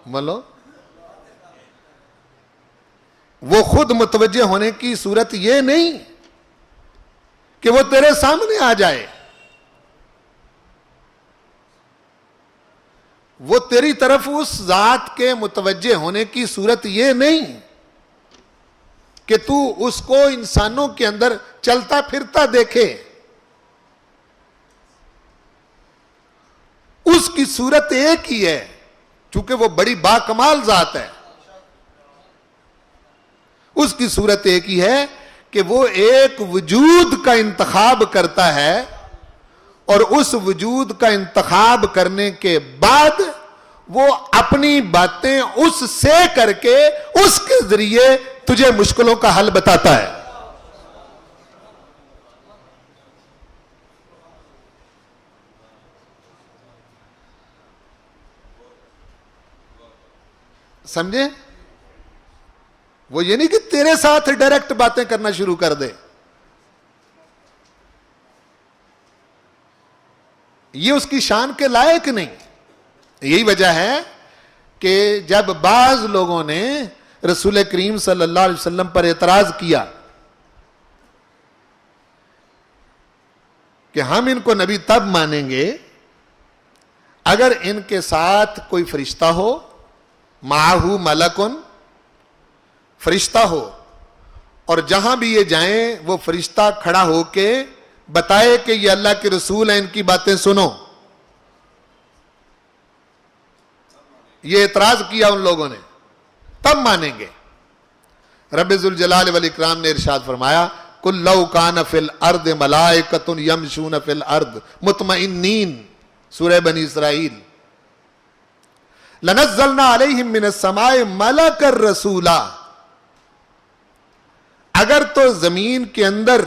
ملو وہ خود متوجہ ہونے کی صورت یہ نہیں کہ وہ تیرے سامنے آ جائے. وہ تیری طرف اس ذات کے متوجہ ہونے کی صورت یہ نہیں کہ تو اس کو انسانوں کے اندر چلتا پھرتا دیکھے. اس کی صورت ایک ہی ہے، چونکہ وہ بڑی باکمال ذات ہے. اس کی صورت ایک ہی ہے کہ وہ ایک وجود کا انتخاب کرتا ہے، اور اس وجود کا انتخاب کرنے کے بعد وہ اپنی باتیں اس سے کر کے اس کے ذریعے تجھے مشکلوں کا حل بتاتا ہے. سمجھے؟ وہ یہ نہیں کہ تیرے ساتھ ڈائریکٹ باتیں کرنا شروع کر دے. یہ اس کی شان کے لائق نہیں. یہی وجہ ہے کہ جب بعض لوگوں نے رسول کریم صلی اللہ علیہ وسلم پر اعتراض کیا کہ ہم ان کو نبی تب مانیں گے اگر ان کے ساتھ کوئی فرشتہ ہو، معاہو ملکن، فرشتہ ہو، اور جہاں بھی یہ جائیں وہ فرشتہ کھڑا ہو کے بتائے کہ یہ اللہ کے رسول ہیں، ان کی باتیں سنو. یہ اعتراض کیا ان لوگوں نے، تب مانیں گے. رب ذوالجلال والاکرام نے ارشاد فرمایا قُلْ لَوْ كَانَ فِي الْأَرْضِ مَلَائِكَةٌ يَمْشُونَ فِي الْأَرْضِ مُطْمَئِنِّينَ، سورہ بنی اسرائیل. لَنَزَّلْنَا عَلَيْهِمْ مِنَ السَّمَاءِ مَلَكًا رَسُولًا. اگر تو زمین کے اندر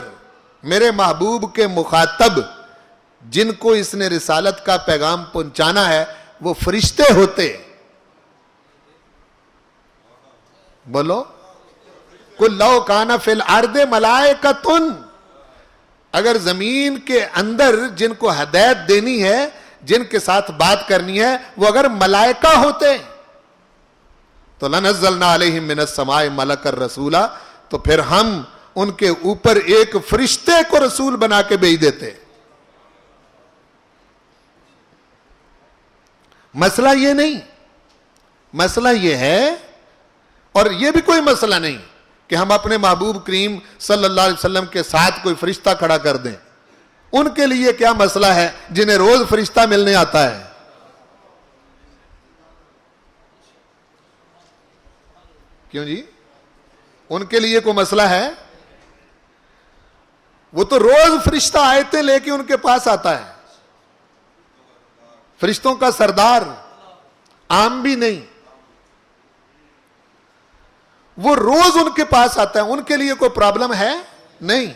میرے محبوب کے مخاطب جن کو اس نے رسالت کا پیغام پہنچانا ہے وہ فرشتے ہوتے. بولو قُلْ لَوْ كَانَ فِي الْأَرْضِ مَلَائِكَةٌ، اگر زمین کے اندر جن کو ہدایت دینی ہے، جن کے ساتھ بات کرنی ہے، وہ اگر ملائکہ ہوتے تو لَنَزَّلْنَا عَلَيْهِمْ مِنَ السَّمَاءِ مَلَكًا رَسُولًا، تو پھر ہم ان کے اوپر ایک فرشتے کو رسول بنا کے بھیج دیتے. مسئلہ یہ نہیں، مسئلہ یہ ہے، اور یہ بھی کوئی مسئلہ نہیں کہ ہم اپنے محبوب کریم صلی اللہ علیہ وسلم کے ساتھ کوئی فرشتہ کھڑا کر دیں. ان کے لیے کیا مسئلہ ہے جنہیں روز فرشتہ ملنے آتا ہے؟ کیوں جی؟ ان کے لیے کوئی مسئلہ ہے؟ وہ تو روز فرشتہ آیتیں لے کے ان کے پاس آتا ہے. فرشتوں کا سردار، عام بھی نہیں، وہ روز ان کے پاس آتا ہے. ان کے لیے کوئی پرابلم ہے نہیں.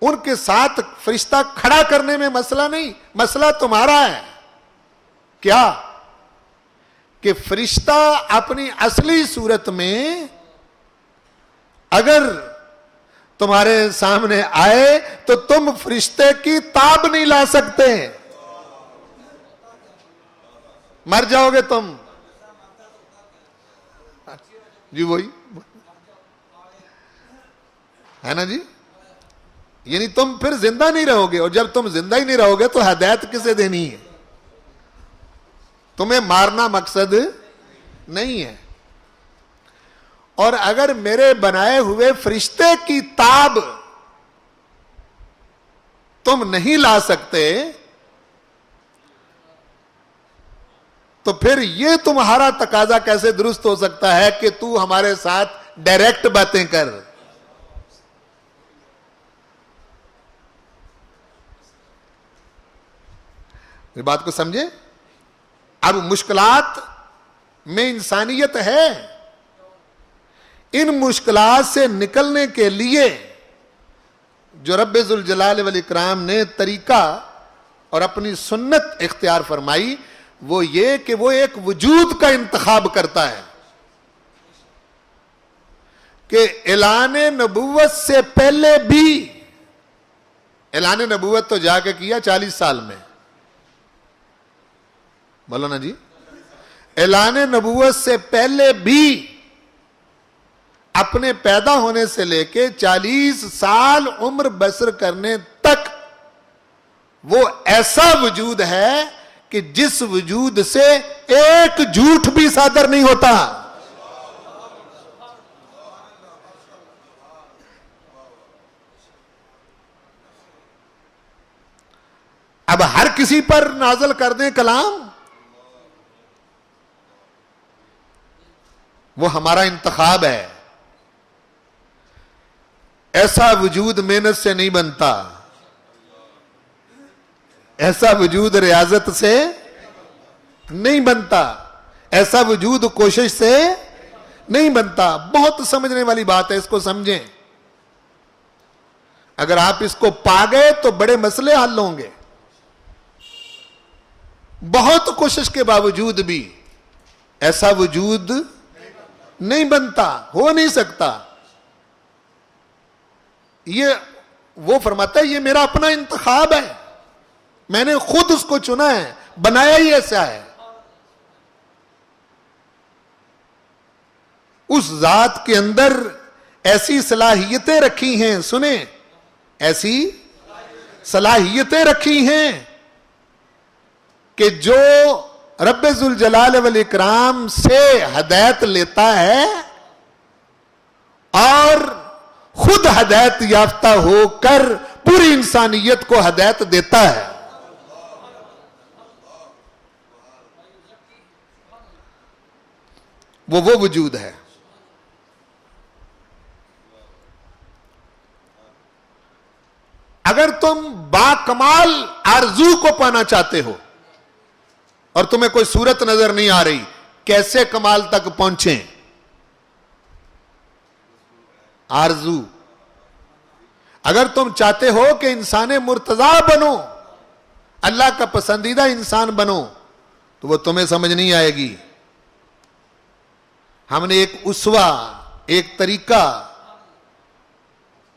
ان کے ساتھ فرشتہ کھڑا کرنے میں مسئلہ نہیں، مسئلہ تمہارا ہے. کیا؟ کہ فرشتہ اپنی اصلی صورت میں اگر تمہارے سامنے آئے تو تم فرشتے کی تاب نہیں لا سکتے، مر جاؤ گے تم. جی وہی ہے نا جی. یعنی تم پھر زندہ نہیں رہو گے، اور جب تم زندہ ہی نہیں رہو گے تو ہدایت کسے دینی ہے؟ تمہیں مارنا مقصد نہیں ہے. اور اگر میرے بنائے ہوئے فرشتے کی تاب تم نہیں لا سکتے تو پھر یہ تمہارا تقاضا کیسے درست ہو سکتا ہے کہ تو ہمارے ساتھ ڈائریکٹ باتیں کر؟ یہ بات کو سمجھے. اب مشکلات میں انسانیت ہے. ان مشکلات سے نکلنے کے لیے جو رب ذوالجلال والاکرام نے طریقہ اور اپنی سنت اختیار فرمائی وہ یہ کہ وہ ایک وجود کا انتخاب کرتا ہے کہ اعلان نبوت سے پہلے بھی، اعلان نبوت تو جا کے کیا 40 سال میں، بولو نا جی. اعلان نبوت سے پہلے بھی اپنے پیدا ہونے سے لے کے 40 سال عمر بسر کرنے تک وہ ایسا وجود ہے کہ جس وجود سے ایک جھوٹ بھی صادر نہیں ہوتا. اب ہر کسی پر نازل کر دیں کلام، وہ ہمارا انتخاب ہے. ایسا وجود محنت سے نہیں بنتا، ایسا وجود ریاضت سے نہیں بنتا، ایسا وجود کوشش سے نہیں بنتا. بہت سمجھنے والی بات ہے، اس کو سمجھیں. اگر آپ اس کو پا گئے تو بڑے مسئلے حل ہوں گے. بہت کوشش کے باوجود بھی ایسا وجود نہیں بنتا، ہو نہیں سکتا. یہ وہ فرماتا ہے یہ میرا اپنا انتخاب ہے، میں نے خود اس کو چنا ہے، بنایا ہی ایسا ہے. اس ذات کے اندر ایسی صلاحیتیں رکھی ہیں، سنیں، ایسی صلاحیتیں رکھی ہیں کہ جو رب ذوالجلال والاکرام سے ہدایت لیتا ہے اور خود ہدایت یافتہ ہو کر پوری انسانیت کو ہدایت دیتا ہے. وہ وجود ہے. اگر تم باکمال آرزو کو پانا چاہتے ہو اور تمہیں کوئی صورت نظر نہیں آ رہی کیسے کمال تک پہنچیں؟ آرزو. اگر تم چاہتے ہو کہ انسان مرتضی بنو، اللہ کا پسندیدہ انسان بنو، تو وہ تمہیں سمجھ نہیں آئے گی. ہم نے ایک اسوہ، ایک طریقہ،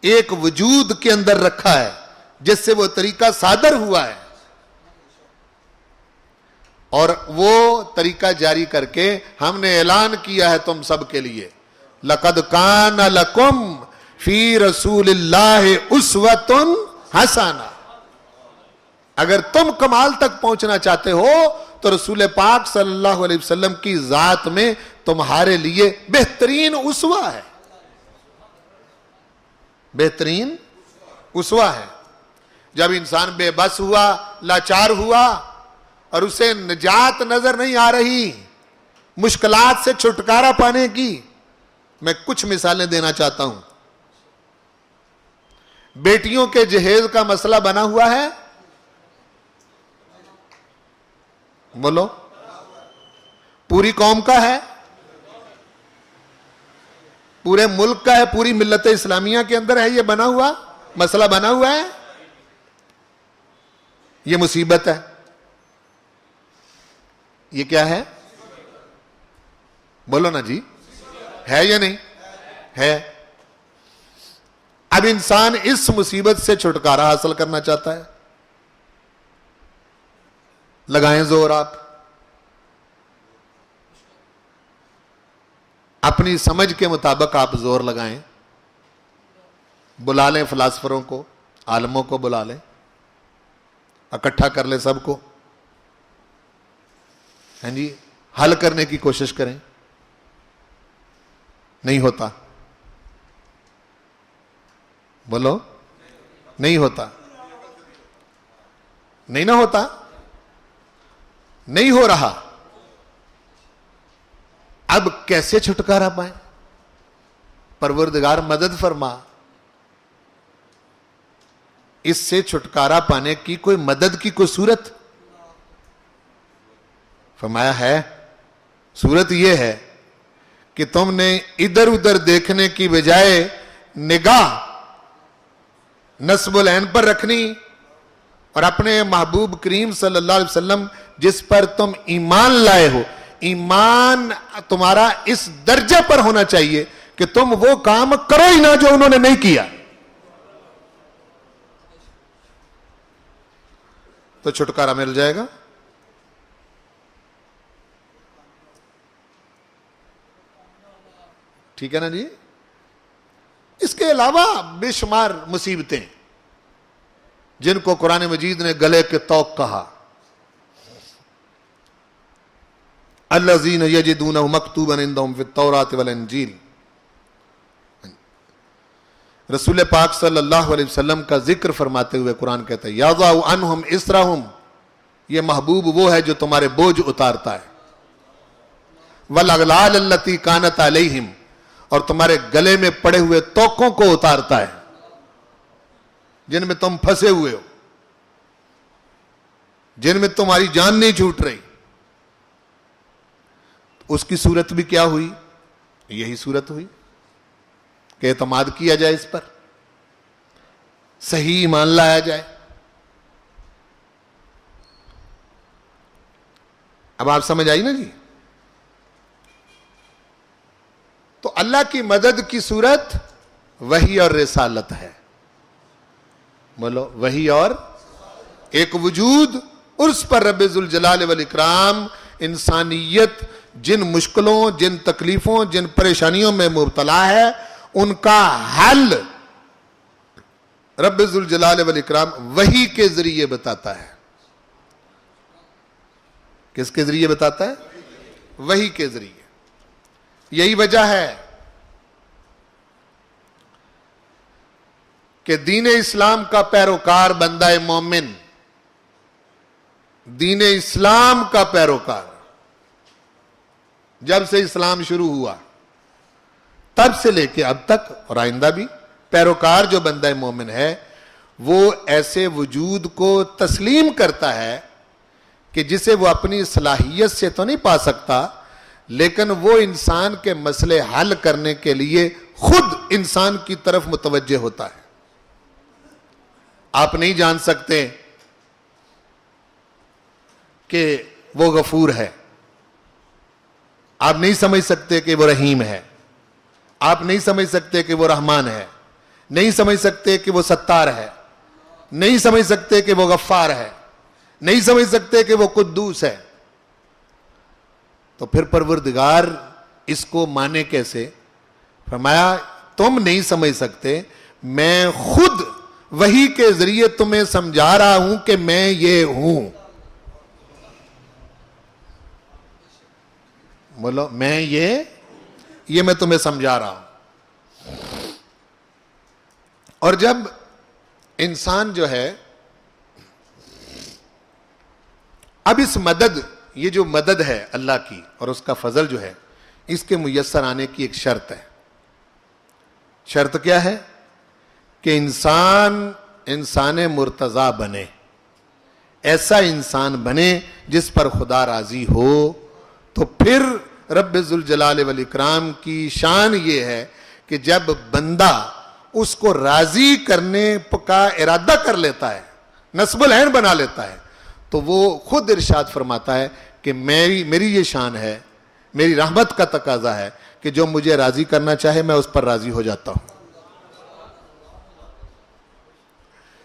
ایک وجود کے اندر رکھا ہے جس سے وہ طریقہ صادر ہوا ہے، اور وہ طریقہ جاری کر کے ہم نے اعلان کیا ہے تم سب کے لیے، لَقَدْ كَانَ لَكُمْ فِي رَسُولِ اللَّهِ أُسْوَةٌ حَسَنَةٌ. اگر تم کمال تک پہنچنا چاہتے ہو تو رسول پاک صلی اللہ علیہ وسلم کی ذات میں تمہارے لیے بہترین اسوہ ہے، بہترین اسوہ ہے. جب انسان بے بس ہوا، لاچار ہوا اور اسے نجات نظر نہیں آ رہی، مشکلات سے چھٹکارا پانے کی، میں کچھ مثالیں دینا چاہتا ہوں. بیٹیوں کے جہیز کا مسئلہ بنا ہوا ہے، بولو، پوری قوم کا ہے، پورے ملک کا ہے، پوری ملت اسلامیہ کے اندر ہے، یہ بنا ہوا مسئلہ بنا ہوا ہے. یہ مصیبت ہے. یہ کیا ہے؟ بولو نا جی، ہے یا نہیں ہے؟ اب انسان اس مصیبت سے چھٹکارا حاصل کرنا چاہتا ہے، لگائیں زور، آپ اپنی سمجھ کے مطابق آپ زور لگائیں، بلا لیں فلاسفروں کو، عالموں کو بلا لیں، اکٹھا کر لیں سب کو، ہاں جی، حل کرنے کی کوشش کریں، نہیں ہوتا، بولو نہیں ہوتا، نہیں نہ ہوتا، نہیں ہو رہا، اب کیسے چھٹکارا پائیں؟ پروردگار مدد فرما، اس سے چھٹکارا پانے کی کوئی مدد کی کوئی صورت؟ فرمایا ہے، صورت یہ ہے کہ تم نے ادھر ادھر دیکھنے کی بجائے نگاہ نصب العین پر رکھنی، اور اپنے محبوب کریم صلی اللہ علیہ وسلم جس پر تم ایمان لائے ہو، ایمان تمہارا اس درجے پر ہونا چاہیے کہ تم وہ کام کرو ہی نہ جو انہوں نے نہیں کیا، تو چھٹکارا مل جائے گا۔ ٹھیک ہے نا جی؟ اس کے علاوہ بے شمار مصیبتیں جن کو قرآن مجید نے گلے کے طوق کہا، الذین یجدونہ مکتوبا عندہم فی التوراۃ والانجیل، رسول پاک صلی اللہ علیہ وسلم کا ذکر فرماتے ہوئے قرآن کہتا ہے یضع عنہم اسرہم، یہ محبوب وہ ہے جو تمہارے بوجھ اتارتا ہے، والاغلال التی کانت علیہم، اور تمہارے گلے میں پڑے ہوئے توقوں کو اتارتا ہے جن میں تم پھنسے ہوئے ہو، جن میں تمہاری جان نہیں چھوٹ رہی۔ اس کی صورت بھی کیا ہوئی؟ یہی صورت ہوئی کہ اعتماد کیا جائے اس پر، صحیح ایمان لایا جائے۔ اب آپ سمجھ آئی نا جی؟ تو اللہ کی مدد کی صورت وحی اور رسالت ہے، بولو وحی اور ایک وجود، اس پر رب ذوالجلال والاکرام انسانیت جن مشکلوں، جن تکلیفوں، جن پریشانیوں میں مبتلا ہے، ان کا حل رب ذوالجلال والاکرام وحی کے ذریعے بتاتا ہے۔ کس کے ذریعے بتاتا ہے؟ وحی کے ذریعے۔ یہی وجہ ہے کہ دین اسلام کا پیروکار بندہ مومن، دین اسلام کا پیروکار جب سے اسلام شروع ہوا تب سے لے کے اب تک اور آئندہ بھی، پیروکار جو بندہ مومن ہے وہ ایسے وجود کو تسلیم کرتا ہے کہ جسے وہ اپنی صلاحیت سے تو نہیں پا سکتا، لیکن وہ انسان کے مسئلے حل کرنے کے لیے خود انسان کی طرف متوجہ ہوتا ہے۔ آپ نہیں جان سکتے کہ وہ غفور ہے، آپ نہیں سمجھ سکتے کہ وہ رحیم ہے، آپ نہیں سمجھ سکتے کہ وہ رحمان ہے، نہیں سمجھ سکتے کہ وہ ستار ہے، نہیں سمجھ سکتے کہ وہ غفار ہے، نہیں سمجھ سکتے کہ وہ قدوس ہے، تو پھر پروردگار اس کو مانے کیسے؟ فرمایا تم نہیں سمجھ سکتے، میں خود وحی کے ذریعے تمہیں سمجھا رہا ہوں کہ میں یہ ہوں۔ بولو میں یہ میں تمہیں سمجھا رہا ہوں۔ اور جب انسان جو ہے اب اس مدد، یہ جو مدد ہے اللہ کی اور اس کا فضل جو ہے، اس کے میسر آنے کی ایک شرط ہے۔ شرط کیا ہے؟ کہ انسان مرتضی بنے، ایسا انسان بنے جس پر خدا راضی ہو۔ تو پھر رب ذوالجلال والاکرام کی شان یہ ہے کہ جب بندہ اس کو راضی کرنے کا ارادہ کر لیتا ہے، نصب العین بنا لیتا ہے، تو وہ خود ارشاد فرماتا ہے کہ میری یہ شان ہے، میری رحمت کا تقاضا ہے کہ جو مجھے راضی کرنا چاہے میں اس پر راضی ہو جاتا ہوں۔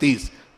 30,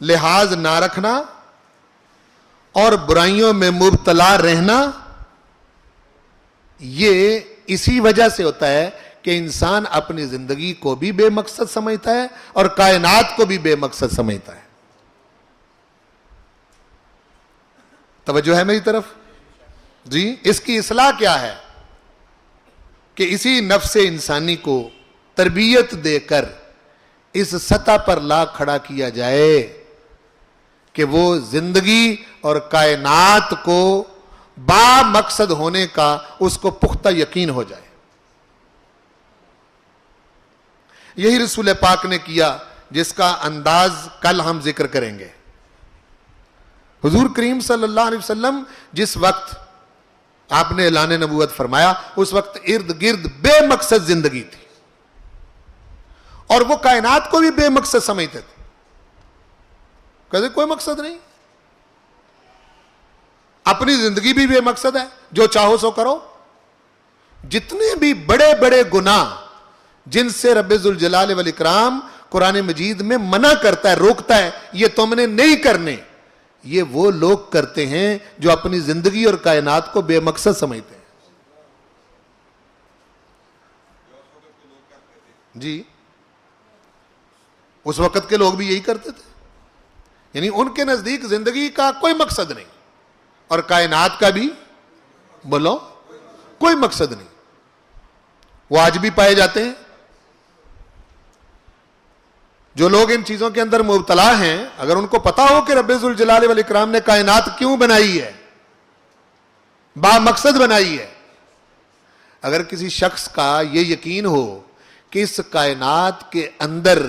لحاظ نہ رکھنا اور برائیوں میں مبتلا رہنا، یہ اسی وجہ سے ہوتا ہے کہ انسان اپنی زندگی کو بھی بے مقصد سمجھتا ہے اور کائنات کو بھی بے مقصد سمجھتا ہے. توجہ ہے میری طرف؟ جی. اس کی اصلاح کیا ہے کہ اسی نفس انسانی کو تربیت دے کر اس سطح پر لا کھڑا کیا جائے کہ وہ زندگی اور کائنات کو با مقصد ہونے کا اس کو پختہ یقین ہو جائے. یہی رسول پاک نے کیا جس کا انداز کل ہم ذکر کریں گے. حضور کریم صلی اللہ علیہ وسلم جس وقت آپ نے اعلان نبوت فرمایا اس وقت ارد گرد بے مقصد زندگی تھی اور وہ کائنات کو بھی بے مقصد سمجھتے تھے. کہتے کوئی مقصد نہیں، اپنی زندگی بھی بے مقصد ہے، جو چاہو سو کرو. جتنے بھی بڑے بڑے گناہ جن سے رب ذوالجلال والاکرام قرآن مجید میں منع کرتا ہے، روکتا ہے، یہ تم نے نہیں کرنے، یہ وہ لوگ کرتے ہیں جو اپنی زندگی اور کائنات کو بے مقصد سمجھتے ہیں. جی. اس وقت کے لوگ بھی یہی کرتے تھے، یعنی ان کے نزدیک زندگی کا کوئی مقصد نہیں اور کائنات کا بھی بولو کوئی مقصد نہیں. وہ آج بھی پائے جاتے ہیں. جو لوگ ان چیزوں کے اندر مبتلا ہیں، اگر ان کو پتا ہو کہ رب ذوالجلال والاکرام نے کائنات کیوں بنائی ہے، با مقصد بنائی ہے، اگر کسی شخص کا یہ یقین ہو کہ اس کائنات کے اندر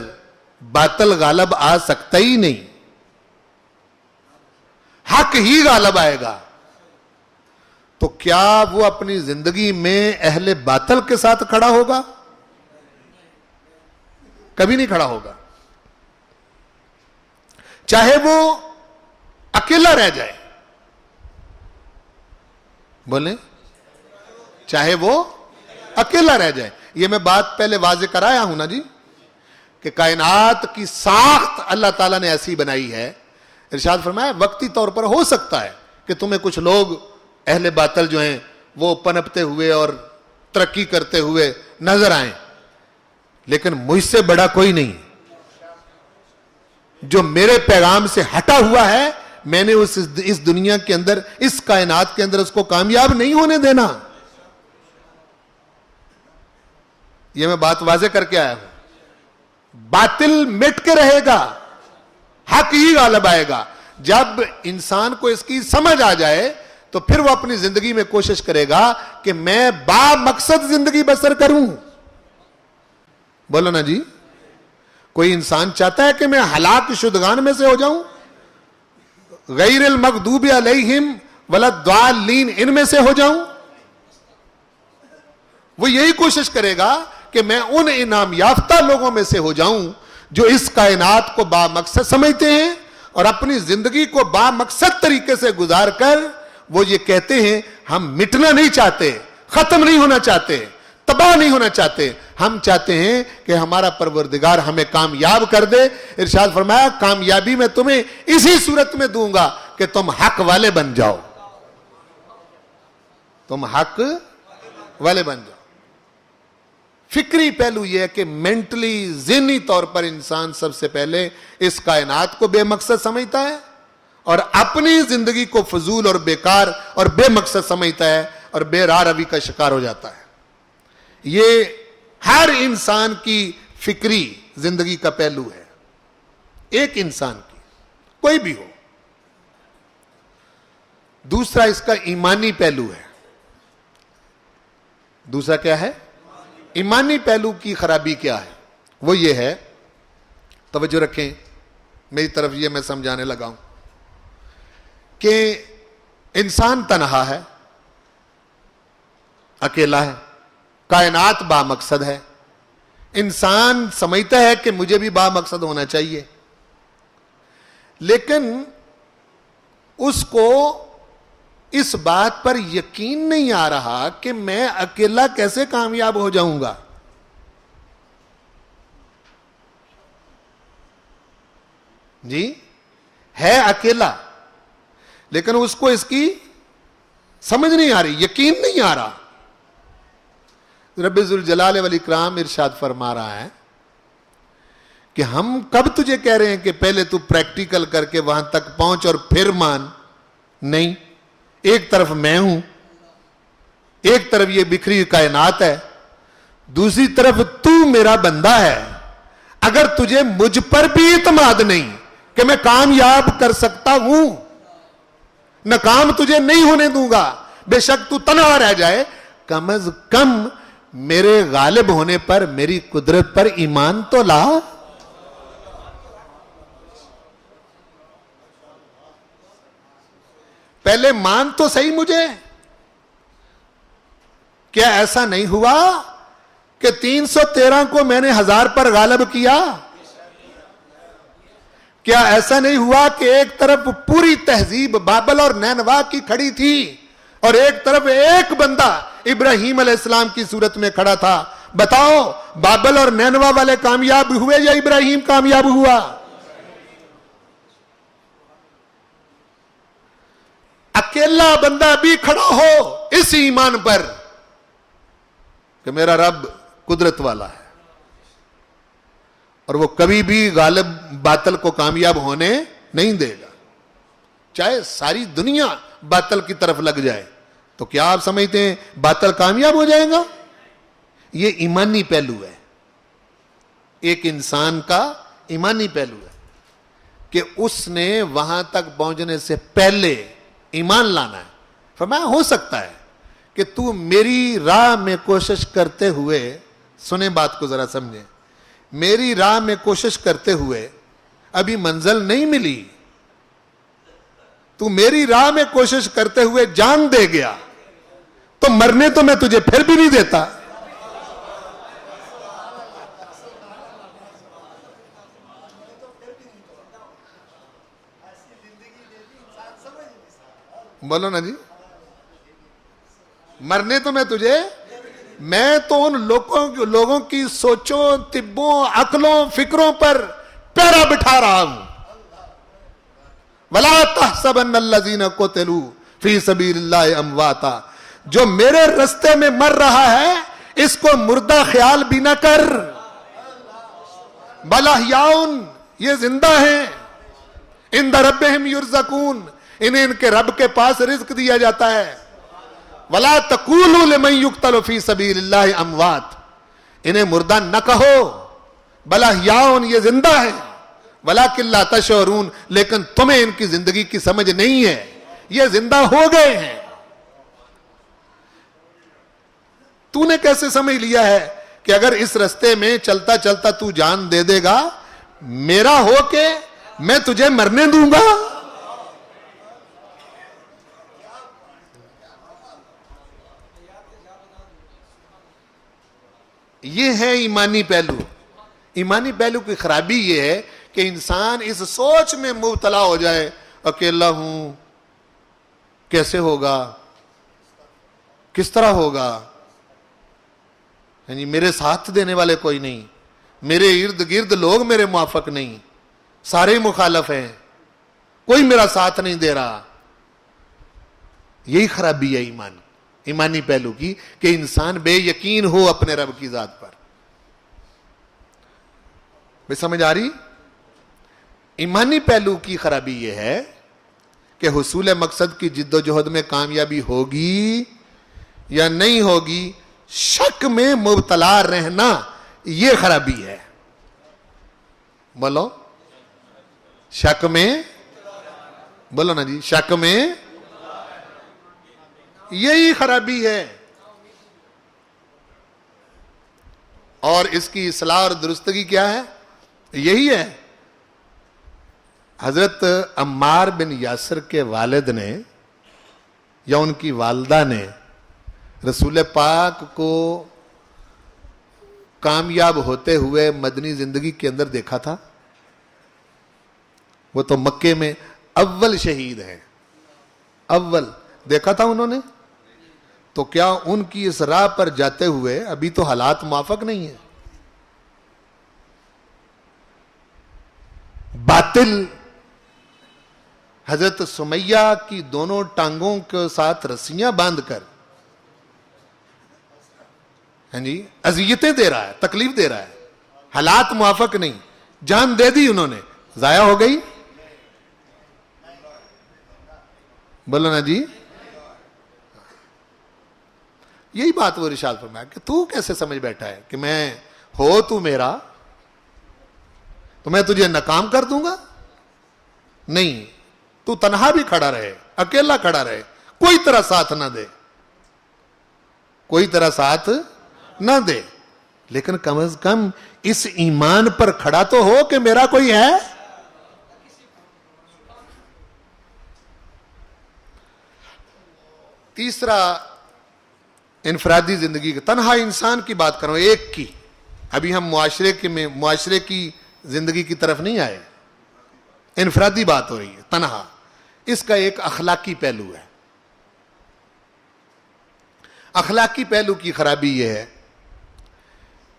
باطل غالب آ سکتا ہی نہیں، حق ہی غالب آئے گا، تو کیا وہ اپنی زندگی میں اہل باطل کے ساتھ کھڑا ہوگا؟ کبھی نہیں کھڑا ہوگا. چاہے وہ اکیلا رہ جائے، بولیں، چاہے وہ اکیلا رہ جائے. یہ میں بات پہلے واضح کرایا ہوں نا جی کہ کائنات کی ساخت اللہ تعالیٰ نے ایسی بنائی ہے. ارشاد فرمایا وقتی طور پر ہو سکتا ہے کہ تمہیں کچھ لوگ اہل باطل جو ہیں وہ پنپتے ہوئے اور ترقی کرتے ہوئے نظر آئیں، لیکن مجھ سے بڑا کوئی نہیں. جو میرے پیغام سے ہٹا ہوا ہے، میں نے اس دنیا کے اندر، اس کائنات کے اندر اس کو کامیاب نہیں ہونے دینا. یہ میں بات واضح کر کے آیا ہوں. باطل مٹ کے رہے گا، حق ہی غالب آئے گا. جب انسان کو اس کی سمجھ آ جائے تو پھر وہ اپنی زندگی میں کوشش کرے گا کہ میں با مقصد زندگی بسر کروں. بولو نا جی. کوئی انسان چاہتا ہے کہ میں ہلاک شدگان میں سے ہو جاؤں، غیر المغضوب علیہم ولا الضالین ان میں سے ہو جاؤں؟ وہ یہی کوشش کرے گا کہ میں ان انعام یافتہ لوگوں میں سے ہو جاؤں جو اس کائنات کو با مقصد سمجھتے ہیں اور اپنی زندگی کو با مقصد طریقے سے گزار کر وہ یہ کہتے ہیں ہم مٹنا نہیں چاہتے، ختم نہیں ہونا چاہتے، تباہ نہیں ہونا چاہتے، ہم چاہتے ہیں کہ ہمارا پروردگار ہمیں کامیاب کر دے. ارشاد فرمایا کامیابی میں تمہیں اسی صورت میں دوں گا کہ تم حق والے بن جاؤ، تم حق والے بن جاؤ. فکری پہلو یہ ہے کہ مینٹلی ذہنی طور پر انسان سب سے پہلے اس کائنات کو بے مقصد سمجھتا ہے اور اپنی زندگی کو فضول اور بیکار اور بے مقصد سمجھتا ہے اور بے راہ روی کا شکار ہو جاتا ہے. یہ ہر انسان کی فکری زندگی کا پہلو ہے، ایک انسان کی، کوئی بھی ہو. دوسرا اس کا ایمانی پہلو ہے. دوسرا کیا ہے؟ ایمانی پہلو کی خرابی کیا ہے؟ وہ یہ ہے، توجہ رکھیں میری طرف، یہ میں سمجھانے لگا ہوں کہ انسان تنہا ہے، اکیلا ہے، کائنات با مقصد ہے. انسان سمجھتا ہے کہ مجھے بھی با مقصد ہونا چاہیے، لیکن اس کو اس بات پر یقین نہیں آ رہا کہ میں اکیلا کیسے کامیاب ہو جاؤں گا. جی ہے اکیلا, لیکن اس کو اس کی سمجھ نہیں آ رہی, یقین نہیں آ رہا. رب ذوالجلال والاکرام ارشاد فرما رہا ہے کہ ہم کب تجھے کہہ رہے ہیں کہ پہلے تو پریکٹیکل کر کے وہاں تک پہنچ اور پھر مان. نہیں, ایک طرف میں ہوں, ایک طرف یہ بکھری کائنات ہے, دوسری طرف تو میرا بندہ ہے. اگر تجھے مجھ پر بھی اعتماد نہیں کہ میں کامیاب کر سکتا ہوں, ناکام تجھے نہیں ہونے دوں گا, بے شک تو تنہا رہ جائے, کم از کم میرے غالب ہونے پر, میری قدرت پر ایمان تو لا. پہلے مان تو صحیح مجھے. کیا ایسا نہیں ہوا کہ 313 کو میں نے 1000 پر غالب کیا؟ کیا ایسا نہیں ہوا کہ ایک طرف پوری تہذیب بابل اور نینوا کی کھڑی تھی اور ایک طرف ایک بندہ ابراہیم علیہ السلام کی صورت میں کھڑا تھا؟ بتاؤ, بابل اور نینوا والے کامیاب ہوئے یا ابراہیم کامیاب ہوا؟ اکیلا بندہ بھی کھڑا ہو اس ایمان پر کہ میرا رب قدرت والا ہے اور وہ کبھی بھی غالب باطل کو کامیاب ہونے نہیں دے گا, چاہے ساری دنیا باطل کی طرف لگ جائے. تو کیا آپ سمجھتے ہیں باطل کامیاب ہو جائے گا؟ یہ ایمانی پہلو ہے, ایک انسان کا ایمانی پہلو ہے کہ اس نے وہاں تک پہنچنے سے پہلے ایمان لانا ہے. فرمایا ہو سکتا ہے کہ تو میری راہ میں کوشش کرتے ہوئے, سنیں بات کو ذرا سمجھیں, میری راہ میں کوشش کرتے ہوئے ابھی منزل نہیں ملی, تو میری راہ میں کوشش کرتے ہوئے جان دے گیا تو مرنے تو میں تجھے پھر بھی نہیں دیتا. بولو نا جی, مرنے تو میں تجھے, میں تو ان لوگوں کی سوچوں, طبوں, عقلوں, فکروں پر پیرا بٹھا رہا ہوں. وَلَا تَحْسَبَنَّ الَّذِينَ قُتِلُوا فِي سَبِيلِ اللَّهِ أَمْوَاتًا, جو میرے رستے میں مر رہا ہے اس کو مردہ خیال بھی نہ کر. بَلْ أَحْيَاءٌ, یہ زندہ ہیں, عِندَ رَبِّهِمْ يُرْزَقُونَ, انہیں ان کے رب کے پاس رزق دیا جاتا ہے. وَلَا تَقُولُوا لِمَنْ يُقْتَلُ فِي سَبِيلِ اللَّهِ أَمْوَاتٌ, انہیں مردہ نہ کہو. بَلْ أَحْيَاءٌ, یہ زندہ ہیں. وَلَكِنْ لَا تَشْعُرُونَ, لیکن تمہیں ان کی زندگی کی سمجھ نہیں ہے, یہ زندہ ہو گئے ہیں. تو نے کیسے سمجھ لیا ہے کہ اگر اس رستے میں چلتا چلتا تو جان دے دے گا, میرا ہو کے میں تجھے مرنے دوں گا؟ یہ ہے ایمانی پہلو. ایمانی پہلو کی خرابی یہ ہے کہ انسان اس سوچ میں مبتلا ہو جائے, اکیلا ہوں, کیسے ہوگا, کس طرح ہوگا, یعنی میرے ساتھ دینے والے کوئی نہیں, میرے ارد گرد لوگ میرے موافق نہیں, سارے مخالف ہیں, کوئی میرا ساتھ نہیں دے رہا. یہی خرابی ہے ایمانی پہلو کی کہ انسان بے یقین ہو اپنے رب کی ذات پر. بھئی سمجھ آ رہی؟ ایمانی پہلو کی خرابی یہ ہے کہ حصول مقصد کی جد و جہد میں کامیابی ہوگی یا نہیں ہوگی, شک میں مبتلا رہنا, یہ خرابی ہے. بولو, شک میں, بولو نا جی, شک میں, یہی خرابی ہے. اور اس کی اصلاح اور درستگی کیا ہے؟ یہی ہے. حضرت عمار بن یاسر کے والد نے یا ان کی والدہ نے رسول پاک کو کامیاب ہوتے ہوئے مدنی زندگی کے اندر دیکھا تھا. وہ تو مکے میں اول شہید ہیں, اول دیکھا تھا انہوں نے. تو کیا ان کی اس راہ پر جاتے ہوئے ابھی تو حالات موافق نہیں ہیں, باطل حضرت سمیہ کی دونوں ٹانگوں کے ساتھ رسیاں باندھ کر ہاں جی اذیتیں دے رہا ہے، تکلیف دے رہا ہے، حالات موافق نہیں، جان دے دی انہوں نے، ضائع ہو گئی؟ بولو نا جی. یہی بات وہ ارشاد فرمایا کہ تو کیسے سمجھ بیٹھا ہے کہ میں ہو تو میرا تو میں تجھے ناکام کر دوں گا؟ نہیں، تو تنہا بھی کھڑا رہے، اکیلا کھڑا رہے، کوئی طرح ساتھ نہ دے، کوئی طرح ساتھ نہ دے، لیکن کم از کم اس ایمان پر کھڑا تو ہو کہ میرا کوئی ہے. تیسرا انفرادی زندگی کا، تنہا انسان کی بات کروں، ایک کی. ابھی ہم معاشرے کی زندگی کی طرف نہیں آئے، انفرادی بات ہو رہی ہے، تنہا. اس کا ایک اخلاقی پہلو ہے. اخلاقی پہلو کی خرابی یہ ہے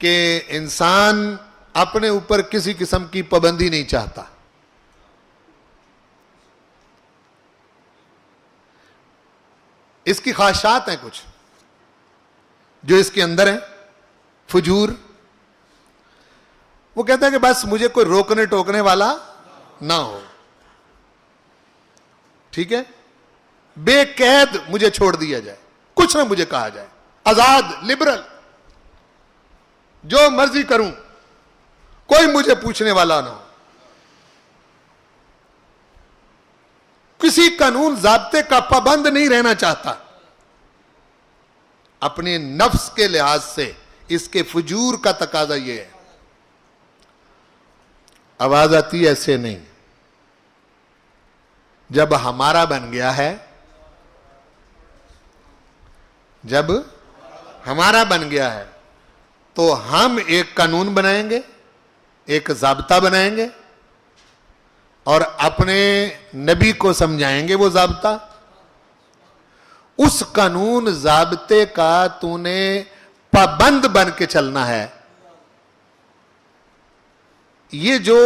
کہ انسان اپنے اوپر کسی قسم کی پابندی نہیں چاہتا. اس کی خواہشات ہیں کچھ جو اس کے اندر ہیں، فجور. وہ کہتا ہے کہ بس مجھے کوئی روکنے ٹوکنے والا نہ ہو، ٹھیک ہے، بے قید مجھے چھوڑ دیا جائے، کچھ نہ مجھے کہا جائے، آزاد، لبرل، جو مرضی کروں، کوئی مجھے پوچھنے والا نہ ہو، کسی قانون ضابطے کا پابند نہیں رہنا چاہتا. اپنے نفس کے لحاظ سے اس کے فجور کا تقاضا یہ ہے. آواز آتی ایسے نہیں. جب ہمارا بن گیا ہے، جب ہمارا بن گیا ہے تو ہم ایک قانون بنائیں گے، ایک ضابطہ بنائیں گے اور اپنے نبی کو سمجھائیں گے وہ ضابطہ. اس قانون ضابطے کا تو نے پابند بن کے چلنا ہے. یہ جو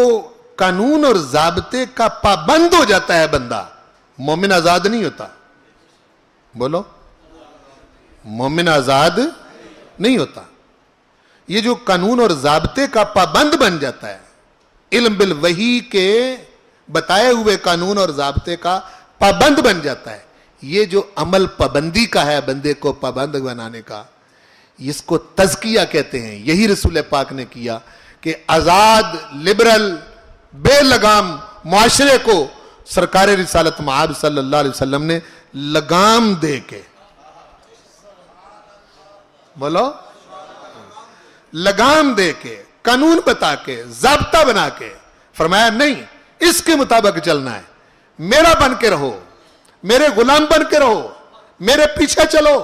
قانون اور ضابطے کا پابند ہو جاتا ہے بندہ، مومن آزاد نہیں ہوتا. بولو، مومن آزاد نہیں ہوتا. یہ جو قانون اور ضابطے کا پابند بن جاتا ہے، علم بالوحی کے بتائے ہوئے قانون اور ضابطے کا پابند بن جاتا ہے، یہ جو عمل پابندی کا ہے، بندے کو پابند بنانے کا، اس کو تزکیہ کہتے ہیں. یہی رسول پاک نے کیا کہ آزاد، لبرل، بے لگام معاشرے کو سرکار رسالت مآب صلی اللہ علیہ وسلم نے لگام دے کے، بولو، لگام دے کے، قانون بتا کے، ضابطہ بنا کے فرمایا نہیں، اس کے مطابق چلنا ہے، میرا بن کے رہو، میرے غلام بن کے رہو، میرے پیچھے چلو،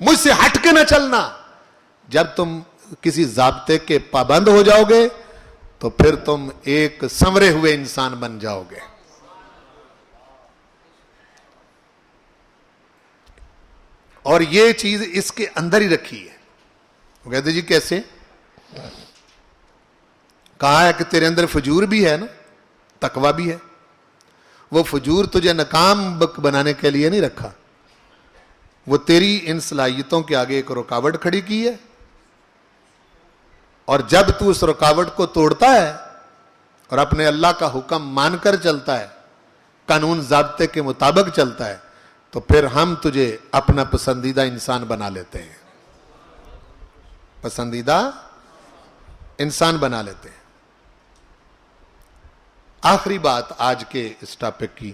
مجھ سے ہٹ کے نہ چلنا. جب تم کسی ضابطے کے پابند ہو جاؤ گے تو پھر تم ایک سنورے ہوئے انسان بن جاؤ گے. اور یہ چیز اس کے اندر ہی رکھی ہے. وہ کہتے جی کیسے؟ کہا ہے کہ تیرے اندر فجور بھی ہے نا، تقویٰ بھی ہے. وہ فجور تجھے ناکام بنانے کے لیے نہیں رکھا، وہ تیری ان صلاحیتوں کے آگے ایک رکاوٹ کھڑی کی ہے. اور جب تو اس رکاوٹ کو توڑتا ہے اور اپنے اللہ کا حکم مان کر چلتا ہے، قانون ضابطے کے مطابق چلتا ہے، تو پھر ہم تجھے اپنا پسندیدہ انسان بنا لیتے ہیں. پسندیدہ انسان بنا لیتے ہیں. آخری بات آج کے اس ٹاپک کی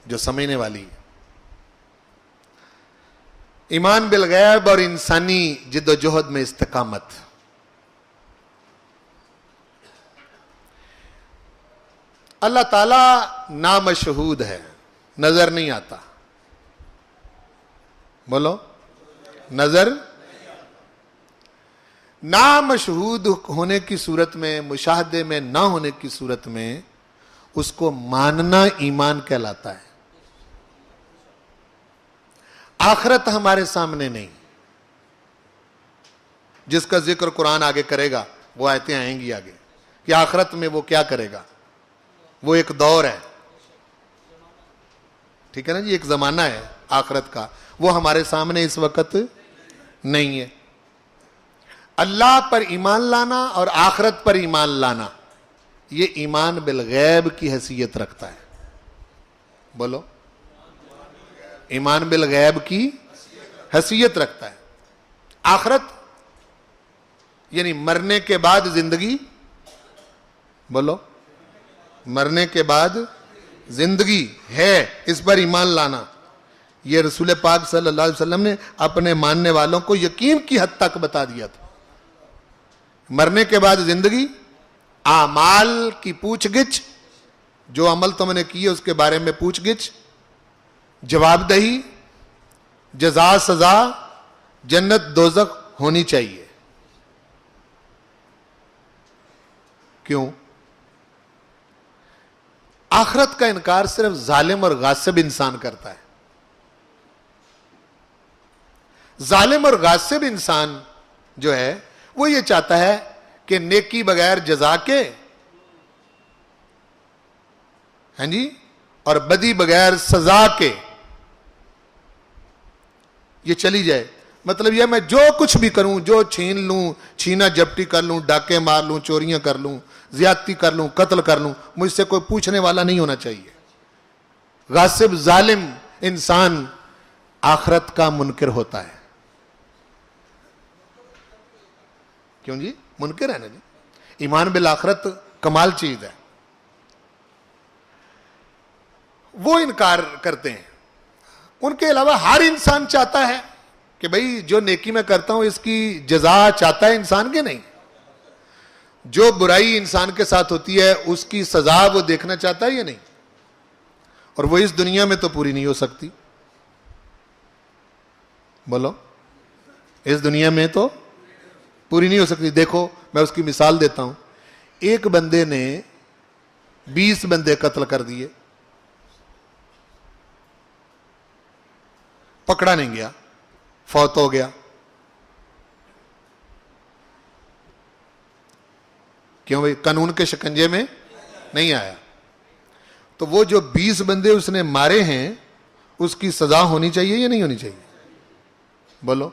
جو سمجھنے والی ہے، ایمان بالغیب اور انسانی جد و جہد میں استقامت. اللہ تعالی نامشہود ہے، نظر نہیں آتا. بولو، نظر. نامشہود ہونے کی صورت میں، مشاہدے میں نہ ہونے کی صورت میں اس کو ماننا ایمان کہلاتا ہے. آخرت ہمارے سامنے نہیں. جس کا ذکر قرآن آگے کرے گا، وہ آیتیں آئیں گی آگے کہ آخرت میں وہ کیا کرے گا. وہ ایک دور ہے، ٹھیک ہے نا جی. ایک زمانہ ہے آخرت کا, وہ ہمارے سامنے اس وقت نہیں ہے. اللہ پر ایمان لانا اور آخرت پر ایمان لانا, یہ ایمان بالغیب کی حیثیت رکھتا ہے. بولو, ایمان بالغیب کی حیثیت رکھتا ہے. آخرت یعنی مرنے کے بعد زندگی. بولو, مرنے کے بعد زندگی ہے, اس پر ایمان لانا. یہ رسول پاک صلی اللہ علیہ وسلم نے اپنے ماننے والوں کو یقین کی حد تک بتا دیا تھا. مرنے کے بعد زندگی, اعمال کی پوچھ گچھ, جو عمل تم نے کیے اس کے بارے میں پوچھ گچھ, جواب دہی, جزا سزا, جنت دوزخ ہونی چاہیے. کیوں؟ آخرت کا انکار صرف ظالم اور غاصب انسان کرتا ہے. ظالم اور غاصب انسان جو ہے وہ یہ چاہتا ہے کہ نیکی بغیر جزا کے, ہاں جی, اور بدی بغیر سزا کے یہ چلی جائے. مطلب یہ میں جو کچھ بھی کروں, جو چھین لوں, چھینا جپٹی کر لوں, ڈاکے مار لوں, چوریاں کر لوں, زیادتی کر لوں, قتل کر لوں, مجھ سے کوئی پوچھنے والا نہیں ہونا چاہیے. غاصب ظالم انسان آخرت کا منکر ہوتا ہے. کیوں جی؟ منکر ہے نا جی. ایمان بالآخرت کمال چیز ہے. وہ انکار کرتے ہیں. ان کے علاوہ ہر انسان چاہتا ہے کہ بھئی جو نیکی میں کرتا ہوں اس کی جزا چاہتا ہے انسان کے نہیں. جو برائی انسان کے ساتھ ہوتی ہے اس کی سزا وہ دیکھنا چاہتا ہے یا نہیں. اور وہ اس دنیا میں تو پوری نہیں ہو سکتی. بولو, اس دنیا میں تو پوری نہیں ہو سکتی. دیکھو میں اس کی مثال دیتا ہوں. ایک بندے نے 20 بندے قتل کر دیے, پکڑا نہیں گیا, فوت ہو گیا. کیوں بھائی؟ قانون کے شکنجے میں نہیں آیا. تو وہ جو 20 بندے اس نے مارے ہیں اس کی سزا ہونی چاہیے یا نہیں ہونی چاہیے؟ بولو.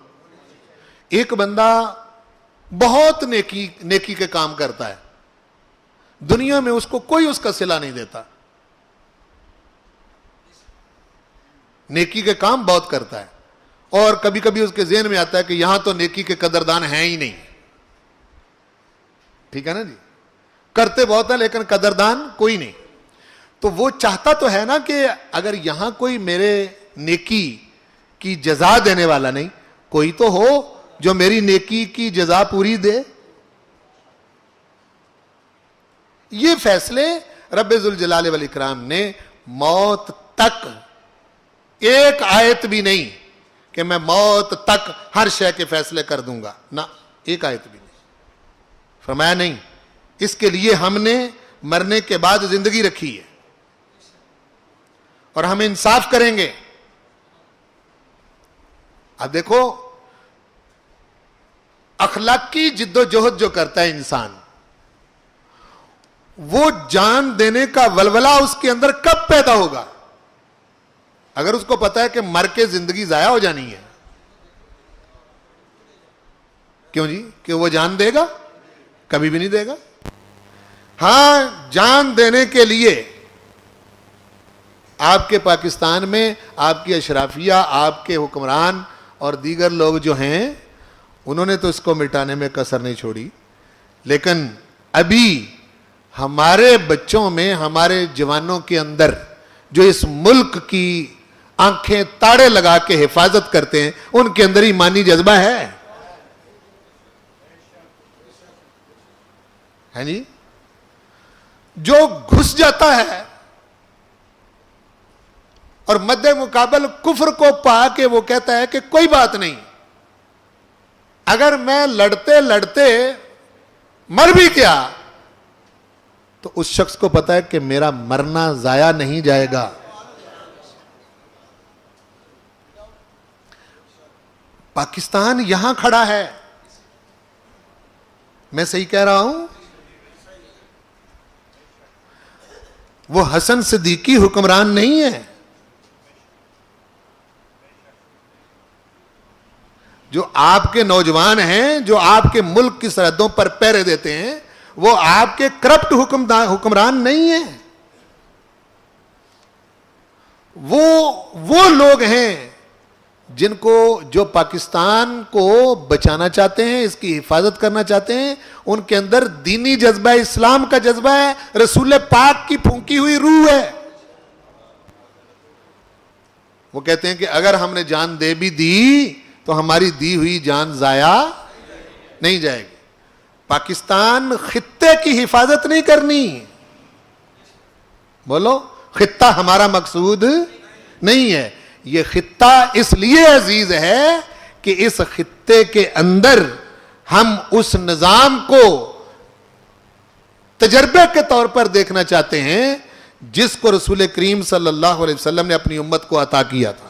ایک بندہ بہت نیکی کے کام کرتا ہے, دنیا میں اس کو کوئی اس کا صلہ نہیں دیتا, نیکی کے کام بہت کرتا ہے, اور کبھی کبھی اس کے ذہن میں آتا ہے کہ یہاں تو نیکی کے قدردان ہیں ہی نہیں. ٹھیک ہے نا جی, کرتے بہت ہے لیکن قدردان کوئی نہیں. تو وہ چاہتا تو ہے نا کہ اگر یہاں کوئی میرے نیکی کی جزا دینے والا نہیں, کوئی تو ہو جو میری نیکی کی جزا پوری دے. یہ فیصلے رب ذوالجلال والاکرام نے موت تک, ایک آیت بھی نہیں کہ میں موت تک ہر شے کے فیصلے کر دوں گا, نہ ایک آیت بھی نہیں. فرمایا نہیں, اس کے لیے ہم نے مرنے کے بعد زندگی رکھی ہے اور ہم انصاف کریں گے. اب دیکھو, اخلاقی جد و جہد جو کرتا ہے انسان, وہ جان دینے کا ولولہ اس کے اندر کب پیدا ہوگا؟ اگر اس کو پتا ہے کہ مر کے زندگی ضائع ہو جانی ہے. کیوں جی؟ کہ وہ جان دے گا؟ کبھی بھی نہیں دے گا. ہاں, جان دینے کے لیے آپ کے پاکستان میں آپ کی اشرافیہ, آپ کے حکمران اور دیگر لوگ جو ہیں انہوں نے تو اس کو مٹانے میں کسر نہیں چھوڑی. لیکن ابھی ہمارے بچوں میں, ہمارے جوانوں کے اندر جو اس ملک کی آنکھیں تاڑے لگا کے حفاظت کرتے ہیں, ان کے اندر ایمانی جذبہ ہے جی, جو گھس جاتا ہے اور مد مقابل کفر کو پا کے وہ کہتا ہے کہ کوئی بات نہیں, اگر میں لڑتے لڑتے مر بھی گیا تو اس شخص کو پتا ہے کہ میرا مرنا ضائع نہیں جائے گا. پاکستان یہاں کھڑا ہے, میں صحیح کہہ رہا ہوں؟ وہ حسن صدیقی حکمران نہیں ہے, آپ کے نوجوان ہیں جو آپ کے ملک کی سرحدوں پر پہرے دیتے ہیں، وہ آپ کے کرپٹ حکمران نہیں ہیں، وہ لوگ ہیں جن کو جو پاکستان کو بچانا چاہتے ہیں، اس کی حفاظت کرنا چاہتے ہیں. ان کے اندر دینی جذبہ، اسلام کا جذبہ ہے، رسول پاک کی پھونکی ہوئی روح ہے. وہ کہتے ہیں کہ اگر ہم نے جان دے بھی دی تو ہماری دی ہوئی جان ضائع نہیں جائے گی. پاکستان خطے کی حفاظت نہیں کرنی. بولو، خطہ ہمارا مقصود نہیں ہے. یہ خطہ اس لیے عزیز ہے کہ اس خطے کے اندر ہم اس نظام کو تجربے کے طور پر دیکھنا چاہتے ہیں جس کو رسول کریم صلی اللہ علیہ وسلم نے اپنی امت کو عطا کیا تھا.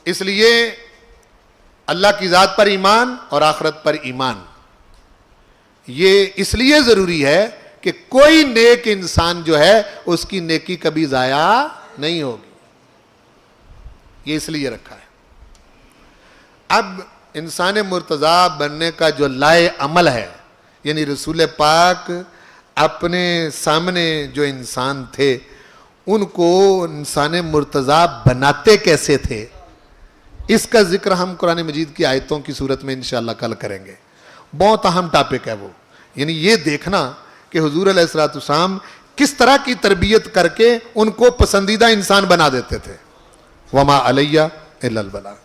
اس لیے اللہ کی ذات پر ایمان اور آخرت پر ایمان یہ اس لیے ضروری ہے کہ کوئی نیک انسان جو ہے اس کی نیکی کبھی ضائع نہیں ہوگی. یہ اس لیے رکھا ہے. اب انسان مرتضیٰ بننے کا جو لائے عمل ہے، یعنی رسول پاک اپنے سامنے جو انسان تھے ان کو انسان مرتضیٰ بناتے کیسے تھے، اس کا ذکر ہم قرآن مجید کی آیتوں کی صورت میں انشاءاللہ کل کریں گے. بہت اہم ٹاپک ہے وہ، یعنی یہ دیکھنا کہ حضور علیہ الصلوۃ والسلام کس طرح کی تربیت کر کے ان کو پسندیدہ انسان بنا دیتے تھے. وما علیہ الا البلاغ.